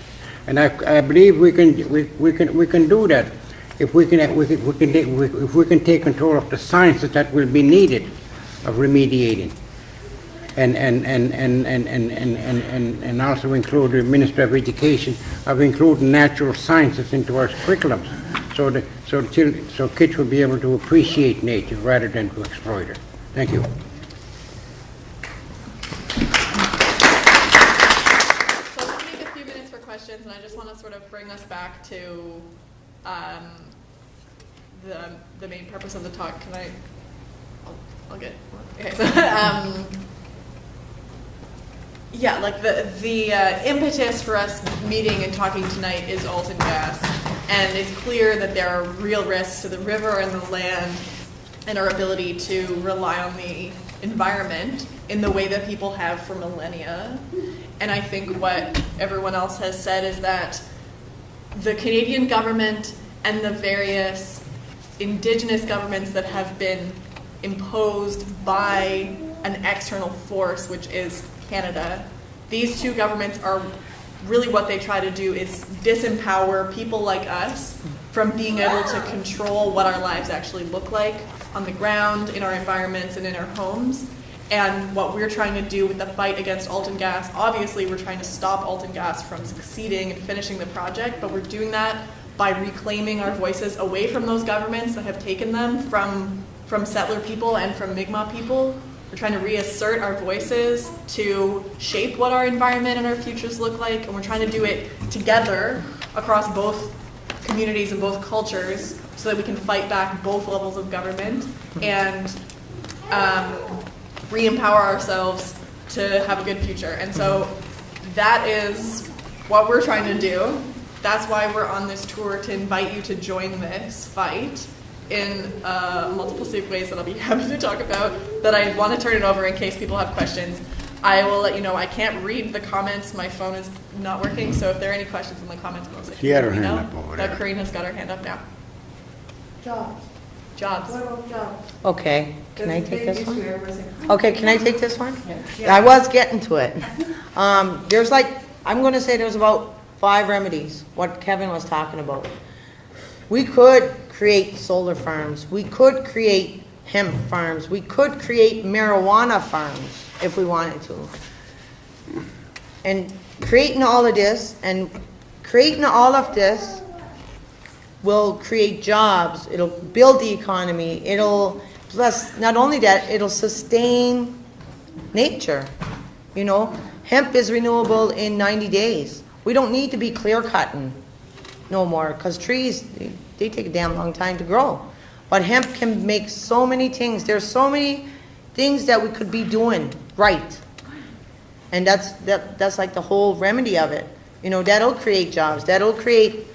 Speaker 2: And I believe we can do that if we can take control of the sciences that will be needed of remediating, and also include the Minister of Education of including natural sciences into our curriculums, so kids will be able to appreciate nature rather than to exploit it. Thank you.
Speaker 5: And I just want to sort of bring us back to the main purpose of the talk. Can I? I'll get. Okay. So, yeah, like the impetus for us meeting and talking tonight is Alton Gas, and it's clear that there are real risks to the river and the land, and our ability to rely on the environment in the way that people have for millennia. And I think what everyone else has said is that the Canadian government and the various Indigenous governments that have been imposed by an external force, which is Canada, these two governments are really what they try to do is disempower people like us from being able to control what our lives actually look like on the ground, in our environments, and in our homes. And what we're trying to do with the fight against Alton Gas, obviously we're trying to stop Alton Gas from succeeding and finishing the project, but we're doing that by reclaiming our voices away from those governments that have taken them from settler people and from Mi'kmaq people. We're trying to reassert our voices to shape what our environment and our futures look like, and we're trying to do it together across both communities and both cultures so that we can fight back both levels of government and re-empower ourselves to have a good future. And so that is what we're trying to do. That's why we're on this tour, to invite you to join this fight in multiple ways that I'll be happy to talk about, that I want to turn it over in case people have questions. I will let you know. I can't read the comments. My phone is not working, so if there are any questions in the comments,
Speaker 2: She had her hand up over there.
Speaker 5: Corinne has got her hand up now.
Speaker 8: Jobs.
Speaker 5: Jobs.
Speaker 8: What about jobs?
Speaker 3: Okay, can I take this one?
Speaker 8: one?
Speaker 3: Okay, can I take this one? I was getting to it. There's like, I'm gonna say there's about 5 remedies, what Kevin was talking about. We could create solar farms, we could create hemp farms, we could create marijuana farms if we wanted to. And creating all of this will create jobs, it'll build the economy, plus not only that, it'll sustain nature. You know, hemp is renewable in 90 days. We don't need to be clear cutting no more, because trees, they take a damn long time to grow. But hemp can make so many things. There's so many things that we could be doing right. And that's like the whole remedy of it. You know, that'll create jobs, that'll create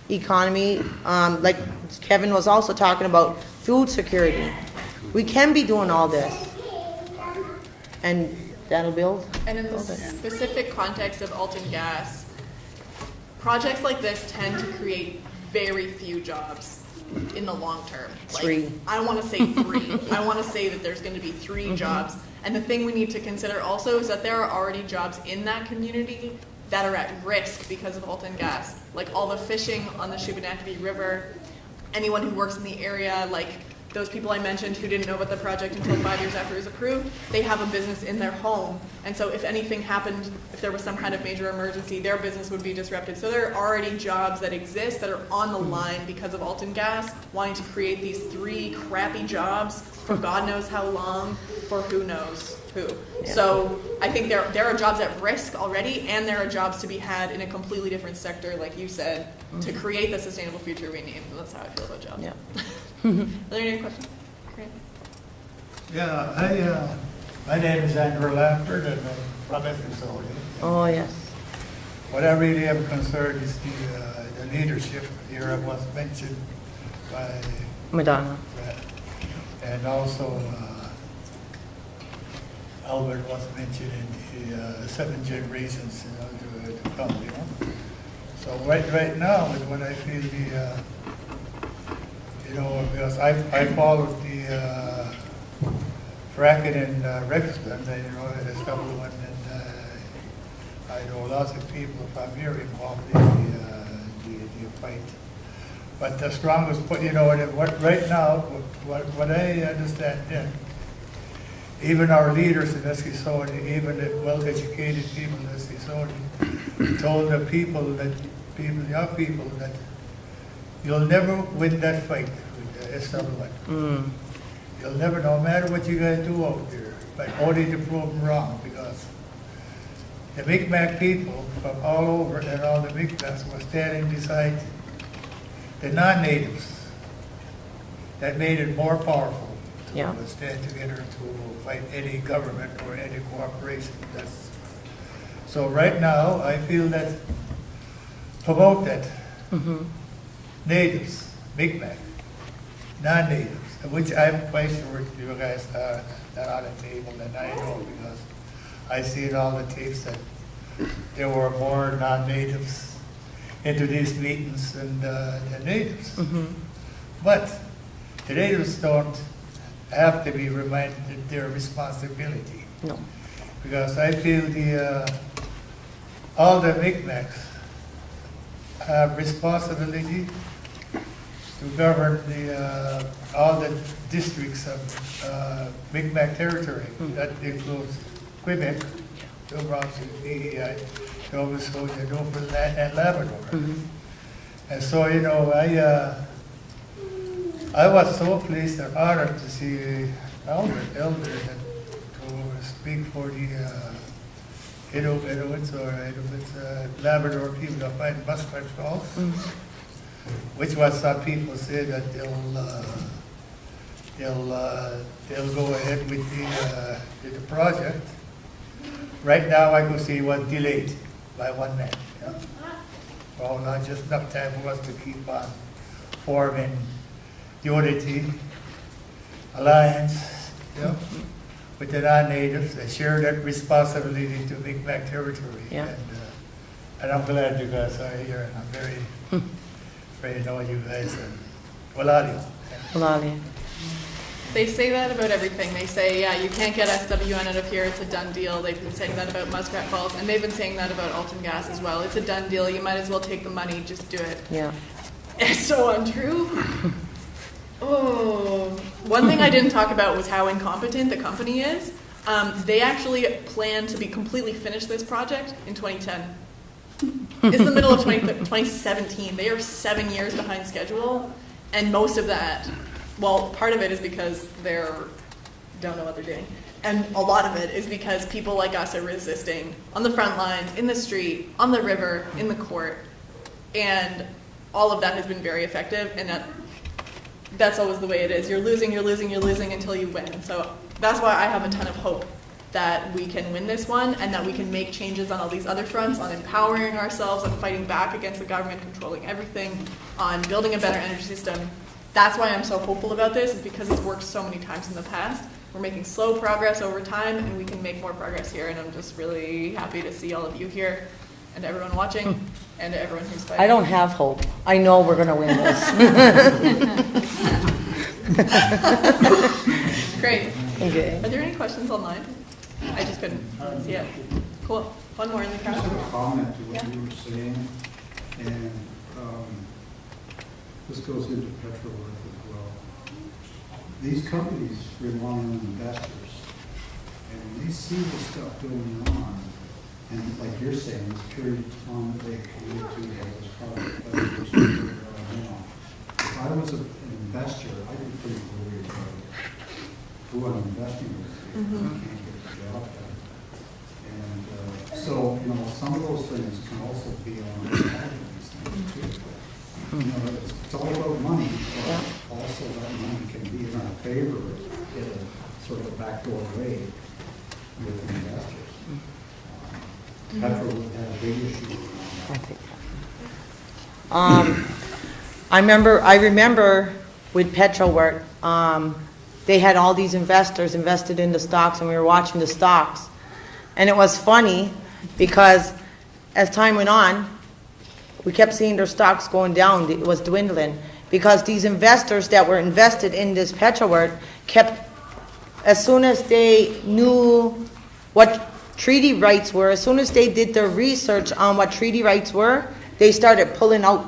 Speaker 3: economy. Like Kevin was also talking about food security. We can be doing all this. And that'll build.
Speaker 5: And in the specific context of Alton Gas, projects like this tend to create very few jobs in the long term. Like,
Speaker 3: 3.
Speaker 5: I don't want to say 3. I want to say that there's going to be 3 jobs. And the thing we need to consider also is that there are already jobs in that community that are at risk because of Alton Gas. Like all the fishing on the Shubenacadie River, anyone who works in the area, like those people I mentioned who didn't know about the project until 5 years after it was approved, they have a business in their home. And so if anything happened, if there was some kind of major emergency, their business would be disrupted. So there are already jobs that exist that are on the line because of Alton Gas, wanting to create these 3 crappy jobs for God knows how long, for who knows who. Yeah. So I think there are jobs at risk already, and there are jobs to be had in a completely different sector, like you said, to create the sustainable future we need. And that's how I feel about jobs.
Speaker 3: Yeah.
Speaker 5: Are there any questions? Great.
Speaker 10: Yeah, my name is Andrew Lampert, and I'm from Eskasoni.
Speaker 3: Oh, yes.
Speaker 10: What I really am concerned is the leadership here was mentioned by
Speaker 3: Madonna.
Speaker 10: And also Albert was mentioned in the 7 generations, to come, So right now, when I feel because I followed the fracking in Rexton, there's a couple of them, and I know lots of people from here involved in the fight. But the strongest, right now, what I understand, even our leaders in Eskasoni, even the well-educated people in Eskasoni, told the young people that you'll never win that fight with the SW1. You'll never, no matter what you guys do out there, but only to prove them wrong, because the Mi'kmaq people from all over and all the Mi'kmaqs were standing beside the non-natives. That made it more powerful to stand together to fight any government or any cooperation. So right now, I feel that promote that natives, Mi'kmaq, non-natives, which I'm quite sure you guys are on the table, and I know because I see in all the tapes that there were more non-natives into these meetings than natives. But the natives don't have to be reminded of their responsibility.
Speaker 3: No.
Speaker 10: Because I feel all the Mi'kmaqs have responsibility to govern all the districts of Mi'kmaq territory. That includes Quebec, New Brunswick, PEI, Nova Scotia, Newfoundland, and Labrador. And so, I was so pleased and honored to see Albert Elder to speak for the Inuits Labrador people of Muskrat Falls. which was some people say that they'll go ahead with the project. Right now, I could see it was delayed by 1 man. Yeah? Well, not just enough time for us to keep on forming unity, alliance, yeah, with the non-natives and share that responsibility to Mi'kmaq territory.
Speaker 3: Yeah.
Speaker 10: And I'm glad you guys are here, and I'm very know you guys. And Waladio.
Speaker 3: Waladio.
Speaker 5: They say that about everything. They say, yeah, you can't get SWN out of here, it's a done deal. They've been saying that about Muskrat Falls, and they've been saying that about Alton Gas as well. It's a done deal, you might as well take the money, just do it.
Speaker 3: Yeah.
Speaker 5: It's so untrue. Oh, one thing I didn't talk about was how incompetent the company is. They actually plan to be completely finished this project in 2010. It's the middle of 2017. They are 7 years behind schedule, and most of that, well, part of it is because don't know what they're doing, and a lot of it is because people like us are resisting on the front lines, in the street, on the river, in the court, and all of that has been very effective, and that's always the way it is. You're losing until you win. And so that's why I have a ton of hope that we can win this one and that we can make changes on all these other fronts, on empowering ourselves, on fighting back against the government controlling everything, on building a better energy system. That's why I'm so hopeful about this, is because it's worked so many times in the past. We're making slow progress over time, and we can make more progress here, and I'm just really happy to see all of you here, and everyone watching, and everyone who's fighting.
Speaker 3: I don't have hope. I know we're going to win this.
Speaker 5: Great.
Speaker 3: Okay.
Speaker 5: Are there any questions online? I just couldn't see it. Cool. One more in the crowd.
Speaker 1: Just a comment to what
Speaker 5: Yeah.
Speaker 1: you were saying, and this goes into petrol work as well. These companies rely on investors, and when they see the stuff going on, and like you're saying, this period of time that they commit to those products, if I was an investor, I'd be pretty worried about who I'm investing with. I can't get the job done. And so, some of those things can also be on these things too. It's all about money, but also that money can be in our favor in a sort of a backdoor way with investors. Petrol would have a big issue on that.
Speaker 3: I remember with petrol work, they had all these investors invested in the stocks, and we were watching the stocks. And it was funny because as time went on, we kept seeing their stocks going down. It was dwindling because these investors that were invested in this petrol work kept, as soon as they knew what treaty rights were, as soon as they did their research on what treaty rights were, they started pulling out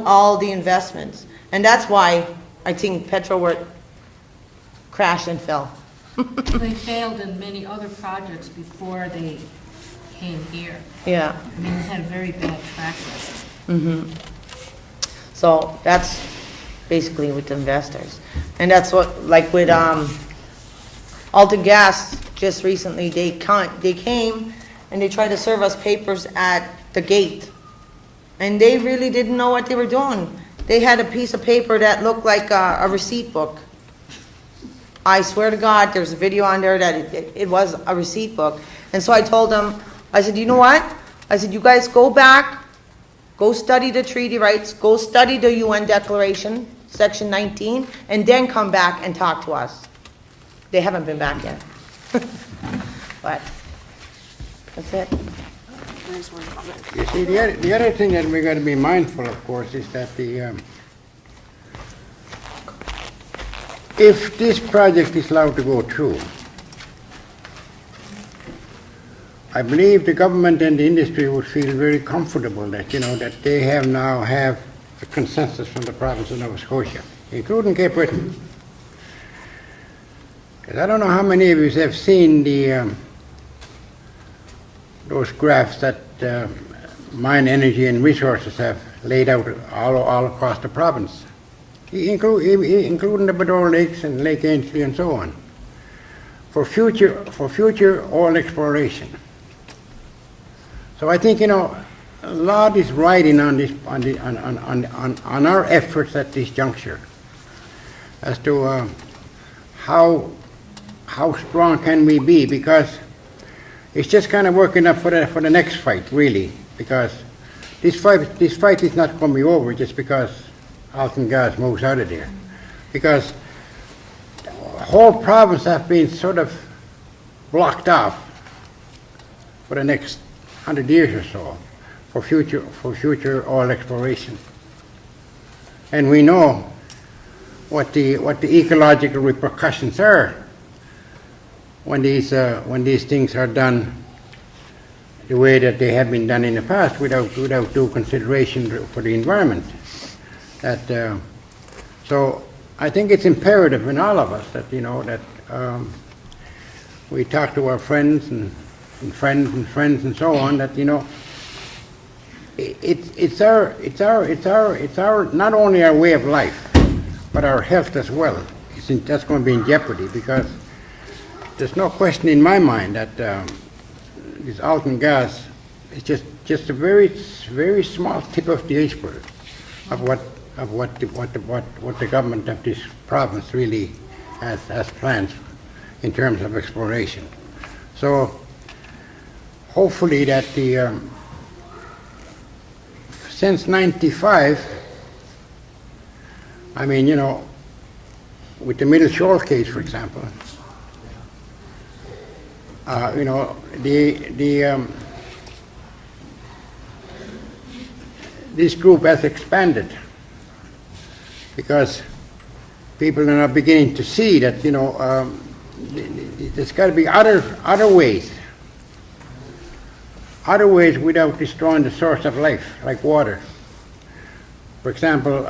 Speaker 3: all the investments. And that's why I think petrol work crashed and fell.
Speaker 6: They failed in many other projects before they came here.
Speaker 3: Yeah.
Speaker 6: I mean, they had a very bad track record.
Speaker 3: So that's basically with the investors. And that's what, like with Alton Gas, just recently, they came and they tried to serve us papers at the gate. And they really didn't know what they were doing. They had a piece of paper that looked like a receipt book. I swear to God, there's a video on there that it was a receipt book. And so I told them, I said, you know what? I said, you guys go back, go study the treaty rights, go study the UN Declaration, Section 19, and then come back and talk to us. They haven't been back yet. But that's it.
Speaker 2: You see, the other thing that we're going to be mindful, of course, is that if this project is allowed to go through, I believe the government and the industry would feel very comfortable that, that they now have a consensus from the province of Nova Scotia, including Cape Breton. Because I don't know how many of you have seen those graphs that Mine Energy and Resources have laid out all across the province, including the Madonna Lakes and Lake Ainsley and so on, for future oil exploration. So I think, a lot is riding on this, on our efforts at this juncture, as to how strong can we be, because it's just kind of working up for the next fight, really, because this fight is not going to be over just because Alton Gas moves out of there, because the whole province has been sort of blocked off for the next 100 years or so for future oil exploration, and we know what the ecological repercussions are when these things are done the way that they have been done in the past, without due consideration for the environment. So I think it's imperative in all of us that we talk to our friends and friends and so on, that it's our not only our way of life, but our health as well. That's going to be in jeopardy, because there's no question in my mind that this Alton Gas is just a very small tip of the iceberg of what the government of this province really has plans in terms of exploration. So hopefully that since '95, I mean, with the Middle Shoal case, for example, this group has expanded, because people are now beginning to see that there's got to be other ways without destroying the source of life, like water. For example,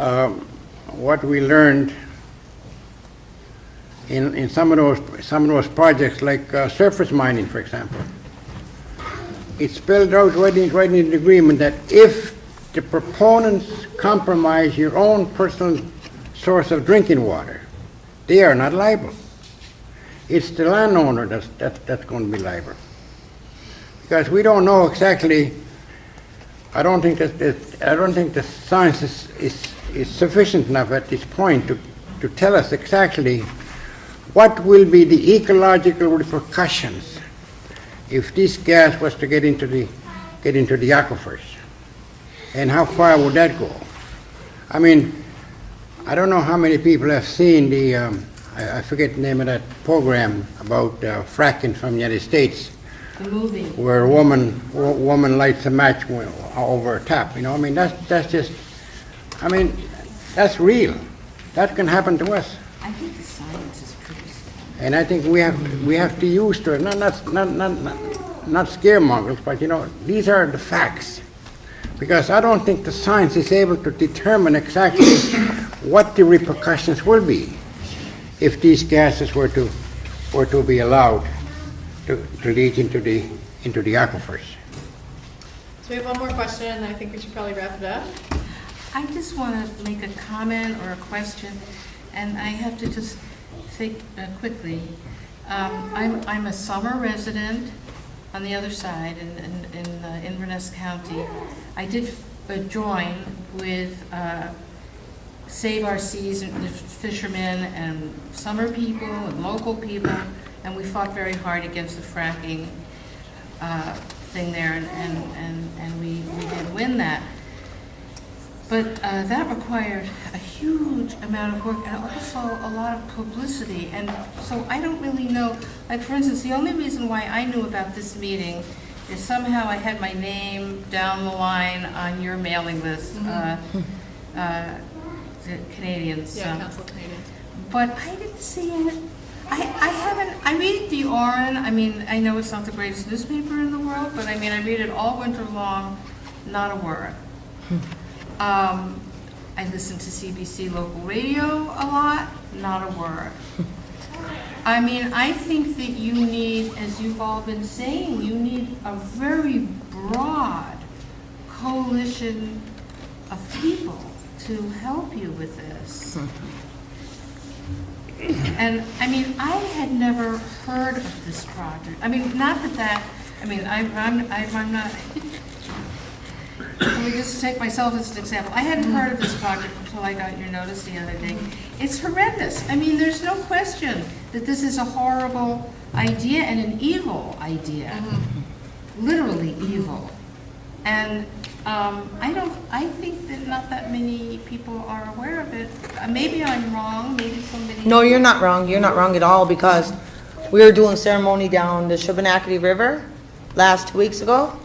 Speaker 2: what we learned in some of those projects, like surface mining, for example, it's spelled out right in the agreement that if the proponents compromise your own personal source of drinking water, they are not liable. It's the landowner that's going to be liable, because we don't know exactly. I don't think the science is sufficient enough at this point to tell us exactly what will be the ecological repercussions if this gas was to get into the aquifers, and how far would that go? I mean, I don't know how many people have seen the I forget the name of that program about fracking from the United States.
Speaker 6: The movie.
Speaker 2: Where a woman lights a match over a tap. I mean, that's just, I mean, that's real. That can happen to us.
Speaker 6: I think the science is pretty strong.
Speaker 2: And I think we have to use to it. Not scaremongers, but these are the facts. Because I don't think the science is able to determine exactly what the repercussions will be if these gases were to be allowed to leach into the aquifers.
Speaker 5: So we have one more question, and I think we should probably wrap it up.
Speaker 6: I just want to make a comment or a question, and I have to just think quickly. I'm a summer resident on the other side in Inverness County. I did join with Save Our Seas and the fishermen and summer people and local people, and we fought very hard against the fracking thing there, and we did win that. But that required a huge amount of work and also a lot of publicity. And so I don't really know, like for instance, the only reason why I knew about this meeting is somehow I had my name down the line on your mailing list, the Canadians.
Speaker 5: Yeah, Council Canadian.
Speaker 6: But I didn't see it. I read the Oran. I mean, I know it's not the greatest newspaper in the world, but I mean, I read it all winter long, not a word. I listen to CBC local radio a lot, not a word. I mean, I think that you need, as you've all been saying, you need a very broad coalition of people to help you with this. And I mean, I had never heard of this project. I mean, not that I mean, I'm not. let me just take myself as an example. I hadn't heard of this project until I got your notice the other day. It's horrendous. I mean, there's no question that this is a horrible idea and an evil idea. Literally evil. And I think that not that many people are aware of it. Maybe I'm wrong, maybe somebody...
Speaker 3: No, you're not wrong. You're not wrong at all, because we were doing ceremony down the Shubenacadie River last 2 weeks ago,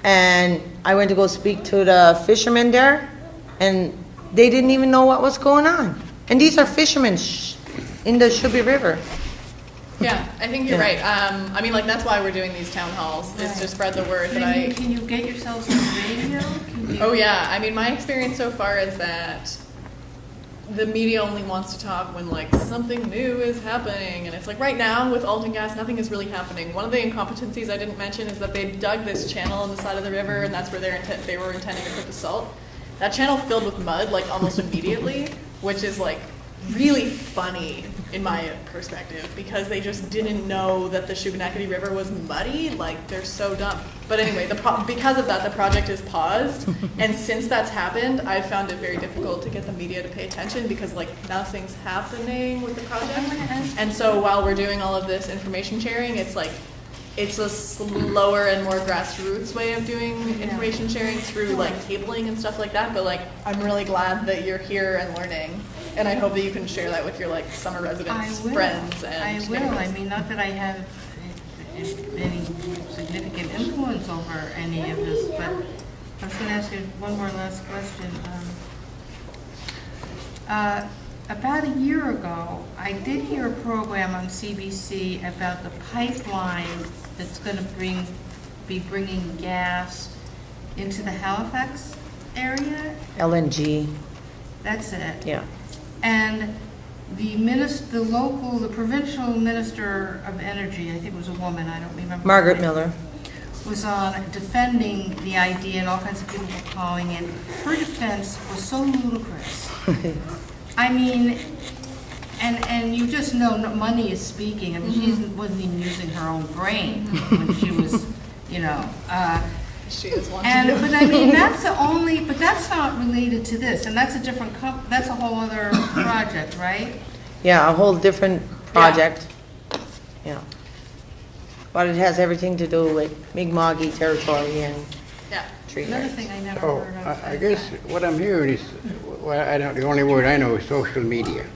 Speaker 3: and I went to go speak to the fishermen there, and they didn't even know what was going on. And these are fishermen in the Shuby River.
Speaker 5: Yeah, I think you're right. I mean, like, that's why we're doing these town halls, is to spread the word that
Speaker 6: Can you get yourselves on the radio?
Speaker 5: Oh yeah, I mean, my experience so far is that the media only wants to talk when, like, something new is happening. And it's like, right now, with Alton Gas, nothing is really happening. One of the incompetencies I didn't mention is that they dug this channel on the side of the river, and that's where they were intending to put the salt. That channel filled with mud, like, almost immediately, which is, like, really funny in my perspective, because they just didn't know that the Shubenacadie River was muddy. Like, they're so dumb. But anyway, because of that, the project is paused. And since that's happened, I've found it very difficult to get the media to pay attention, because, like, nothing's happening with the project. And so while we're doing all of this information sharing, it's like, it's a slower and more grassroots way of doing information sharing through, like, cabling and stuff like that. But, like, I'm really glad that you're here and learning. And I hope that you can share that with your, like, summer residents, friends, and
Speaker 6: I will.
Speaker 5: neighbors.
Speaker 6: I mean, not that I have any significant influence over any of this, but I was going to ask you one more last question. About a year ago, I did hear a program on CBC about the pipeline that's going to be bringing gas into the Halifax area.
Speaker 3: LNG.
Speaker 6: That's it.
Speaker 3: Yeah.
Speaker 6: And the provincial minister of energy, I think it was a woman, I don't remember.
Speaker 3: Margaret Miller.
Speaker 6: Was on defending the idea, and all kinds of people were calling in. Her defense was so ludicrous. I mean, and you just know money is speaking. I mean, she wasn't even using her own brain when she was, you know.
Speaker 5: She is one.
Speaker 6: But I mean, but that's not related to this, and that's a different, that's a whole other project, right?
Speaker 3: Yeah, a whole different project. Yeah. But it has everything to do with Mi'kmaq territory and tree
Speaker 6: Another
Speaker 3: rights.
Speaker 6: thing I never
Speaker 2: So,
Speaker 6: heard of.
Speaker 2: I guess what I'm hearing is, the only word I know is social media.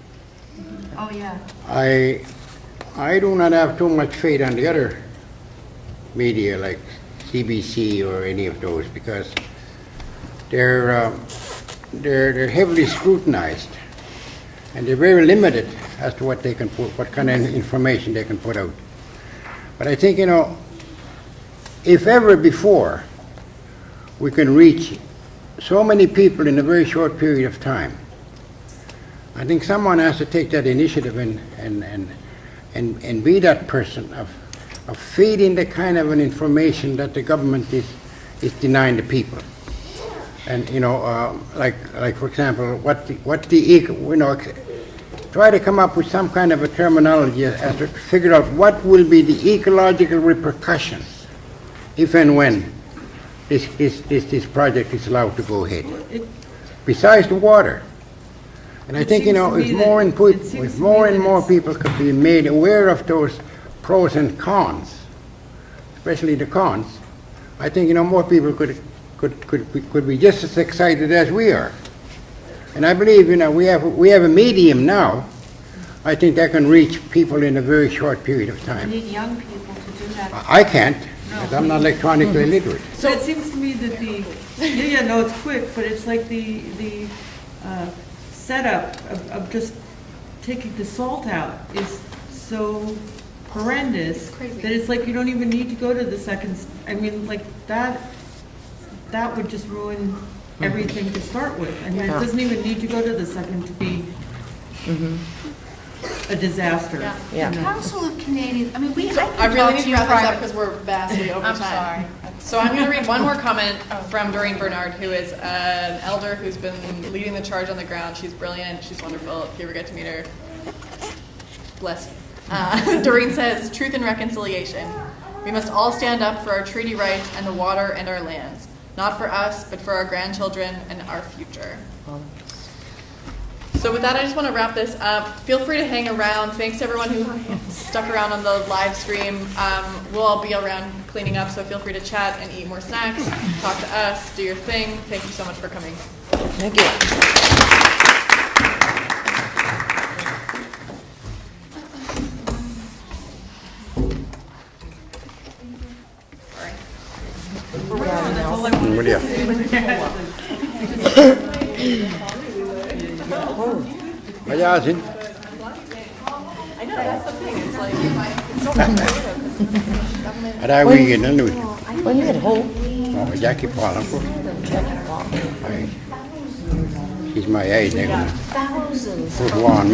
Speaker 6: Oh, yeah.
Speaker 2: I do not have too much faith on the other media like CBC or any of those, because they're heavily scrutinized, and they're very limited as to what they can put, what kind of information they can put out. But I think, you know, if ever before we can reach so many people in a very short period of time, I think someone has to take that initiative and be that person of feeding the kind of an information that the government is denying the people. And, you know, like for example, try to come up with some kind of a terminology as to figure out what will be the ecological repercussions if and when this project is allowed to go ahead. Besides the water. And I think, you know, if more and more people could be made aware of those pros and cons, especially the cons, I think, you know, more people could be just as excited as we are. And I believe, you know, we have a medium now, I think that can reach people in a very short period of time.
Speaker 6: We need young people to do that.
Speaker 2: I can't, because I'm not electronically literate.
Speaker 4: So it seems to me that it's quick, but it's like the setup of just taking the salt out is so horrendous that it's like you don't even need to go to the second. I mean, like that would just ruin everything to start with. I mean, it doesn't even need to go to the second to be a disaster.
Speaker 3: Yeah.
Speaker 6: The Council of Canadian, I mean,
Speaker 5: I really need to wrap this up because we're vastly over
Speaker 6: I'm
Speaker 5: time. So I'm going to read one more comment from Doreen Bernard, who is an elder who's been leading the charge on the ground. She's brilliant. She's wonderful. If you ever get to meet her, bless you. Doreen says, truth and reconciliation. We must all stand up for our treaty rights and the water and our lands. not for us, but for our grandchildren and our future. So with that, I just want to wrap this up. Feel free to hang around. Thanks to everyone who stuck around on the live stream. We'll all be around cleaning up, so feel free to chat and eat more snacks, talk to us, do your thing. Thank you so much for coming.
Speaker 3: Thank you.
Speaker 2: Mayasin.
Speaker 5: I know, that's the thing. It's like, it's so competitive.
Speaker 2: Ada weekend na nuôi.
Speaker 3: When you get home,
Speaker 2: Jackie Paul ako. He's my age.
Speaker 3: thousands.
Speaker 2: Put one